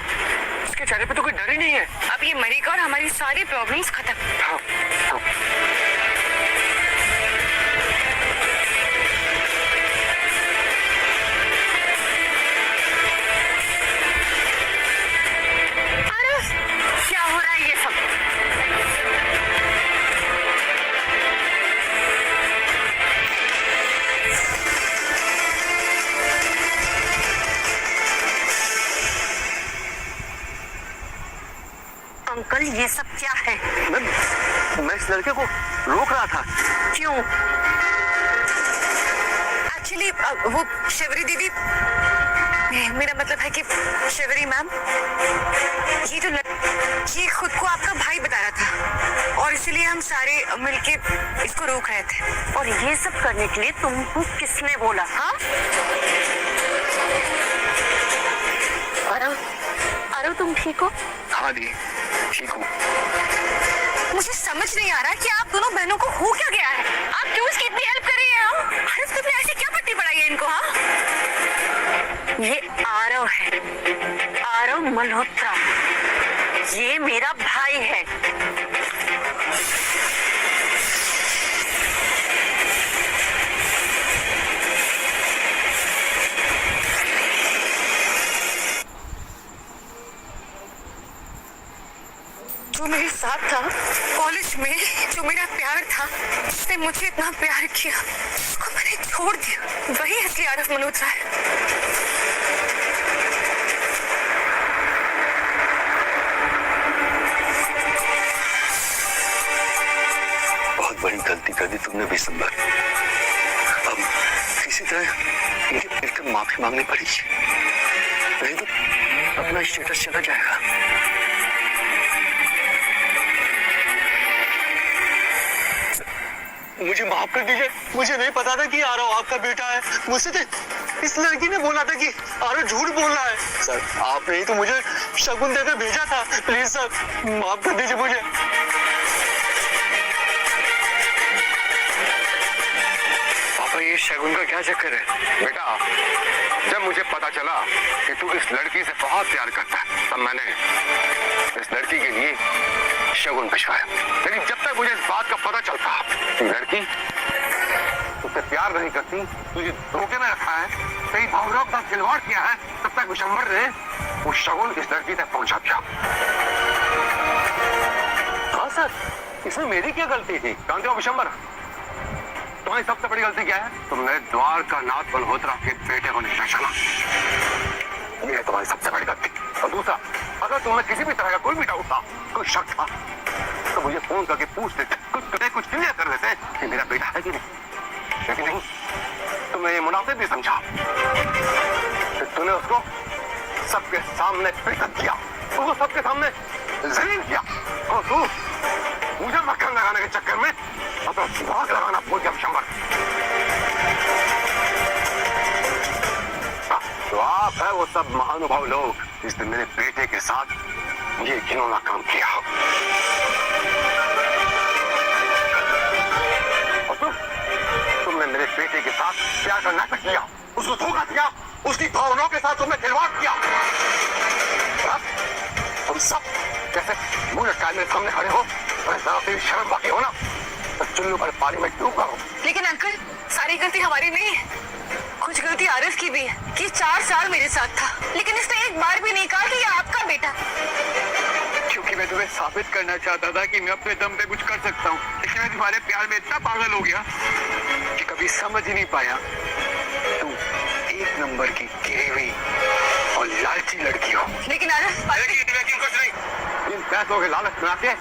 उसके चेहरे पे तो कोई डर ही नहीं है। अब ये मरेगा और हमारी सारी प्रॉब्लम्स खत्म। हाँ, हाँ। अरे क्या हो रहा है ये सब? अंकल ये सब क्या है? मैं इस लड़के को रोक रहा था। क्यों? एक्चुअली वो शिवरी दीदी, मेरा मतलब है कि शिवरी मैम, ये खुद को आपका भाई बता रहा था और इसीलिए हम सारे मिलके इसको रोक रहे थे। और ये सब करने के लिए तुमको किसने बोला? हाँ अरे तुम ठीक हो? हाँ दी, ठीक हूँ। मुझे समझ नहीं आ रहा कि आप दोनों बहनों को हो क्या गया है। आप क्यों इसकी इतनी हेल्प कर रही हैं? अरे तुमने ऐसी क्या पट्टी पड़ाई है इनको? हाँ, ये आरव है, आरव मल्होत्रा। ये मेरा भाई है। जो मेरे साथ था कॉलेज में, जो मेरा प्यार था, जिसने मुझे इतना प्यार किया, उसको मैंने छोड़ दिया। वही असली आरव मल्होत्रा है। बहुत बड़ी गलती कर दी तुमने विशंबर। अब किसी तरह मुझे मिलकर माफी मांगनी पड़ी, नहीं तो अपना स्टेटस चला जाएगा। मुझे माफ कर दीजिए, मुझे नहीं पता था कि आरव आपका बेटा है। मुझसे तो इस लड़की ने बोला था कि आरव झूठ बोल रहा है। सर आपने ही तो मुझे शगुन देकर भेजा था। प्लीज सर माफ कर दीजिए मुझे। पापा ये शगुन का क्या चक्कर है? बेटा जब मुझे पता चला कि तू इस लड़की से बहुत प्यार करता है, तब मैंने इस लड़की के लिए शगुन भिजवाया। लेकिन जब तक मुझे इस बात का पता चलता कि लड़की तुझसे प्यार नहीं करती, तुझे धोखे में रखा है, तेरी भावनाओं का खिलवाड़ किया है, तब तक विशंबर ने वो शगुन इस लड़की तक पहुंचा दिया। हाँ सर, इसमें मेरी क्या गलती थी? जानते हो विशंबर, तुम्हारी सबसे बड़ी गलती क्या है? तुमने द्वारकानाथ मल्होत्रा के बेटे को नहीं पहचाना। ये है तुम्हारी सबसे बड़ी गलती। और दूसरा, अगर तुम्हें किसी भी तरह का कोई भी डाउट था, कोई शक था, तो मुझे फोन करके पूछ लेते, कुछ क्लियर कर लेते कि मेरा बेटा है कि नहीं। लेकिन नहीं, तुमने ये मुनासिब भी समझा कि तूने उसको सबके सामने बेइज्जत किया, उसको सबके सामने जलील किया। और तू मुझे मक्खन लगाने के चक्कर में अपना दिमाग लगाना भूल गया विशंबर। तो आप है वो सब महानुभाव लोग जिसने मेरे बेटे के साथ ये घिनौना काम किया। और तुमने मेरे बेटे के साथ प्यार का नाटक किया, उसको धोखा दिया, उसकी भावनाओं के साथ तुमने खिलवाड़ किया। तुम सब कैसे मुझे काल मेरे सामने खड़े हो, तेरी शर्म बाकी हो ना, तो चुल्लू पर पानी में डूब गया। लेकिन अंकल सारी गलती हमारी नहीं है, कुछ गलती आरिफ की भी है कि 4 साल मेरे साथ था, लेकिन इसने एक बार भी नहीं कहा कि ये आपका बेटा। क्योंकि मैं तुम्हें साबित करना चाहता था कि मैं अपने दम पे कुछ कर सकता हूँ, लेकिन मैं तुम्हारे प्यार में इतना पागल हो गया कि कभी समझ ही नहीं पाया तुम एक नंबर की गिरी हुई और लालची लड़की हो। लेकिन आरिफ कुछ नहीं, इन पैसों के लालच में आके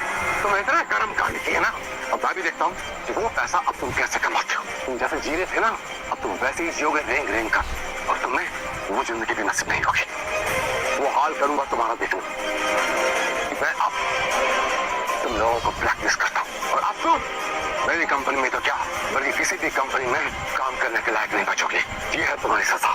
तुम इतना कर्म कांड किए ना, अब मैं भी देखता हूँ कि वो पैसा अब तुम कैसे कमाते हो। तुम जैसे जी रहे थे ना, अब तुम वैसे ही जियोगे रेंग रेंग कर, और तुम्हें वो जिंदगी भी नसीब नहीं होगी। वो हाल करूंगा तुम्हारा देखना कि मैं अब तुम लोगों को प्रैक्टिस करता हूँ। और अब तुम मेरी कंपनी में तो क्या, बल्कि किसी भी कंपनी में काम करने के लायक नहीं बचोगे। ये है तुम्हारी सजा।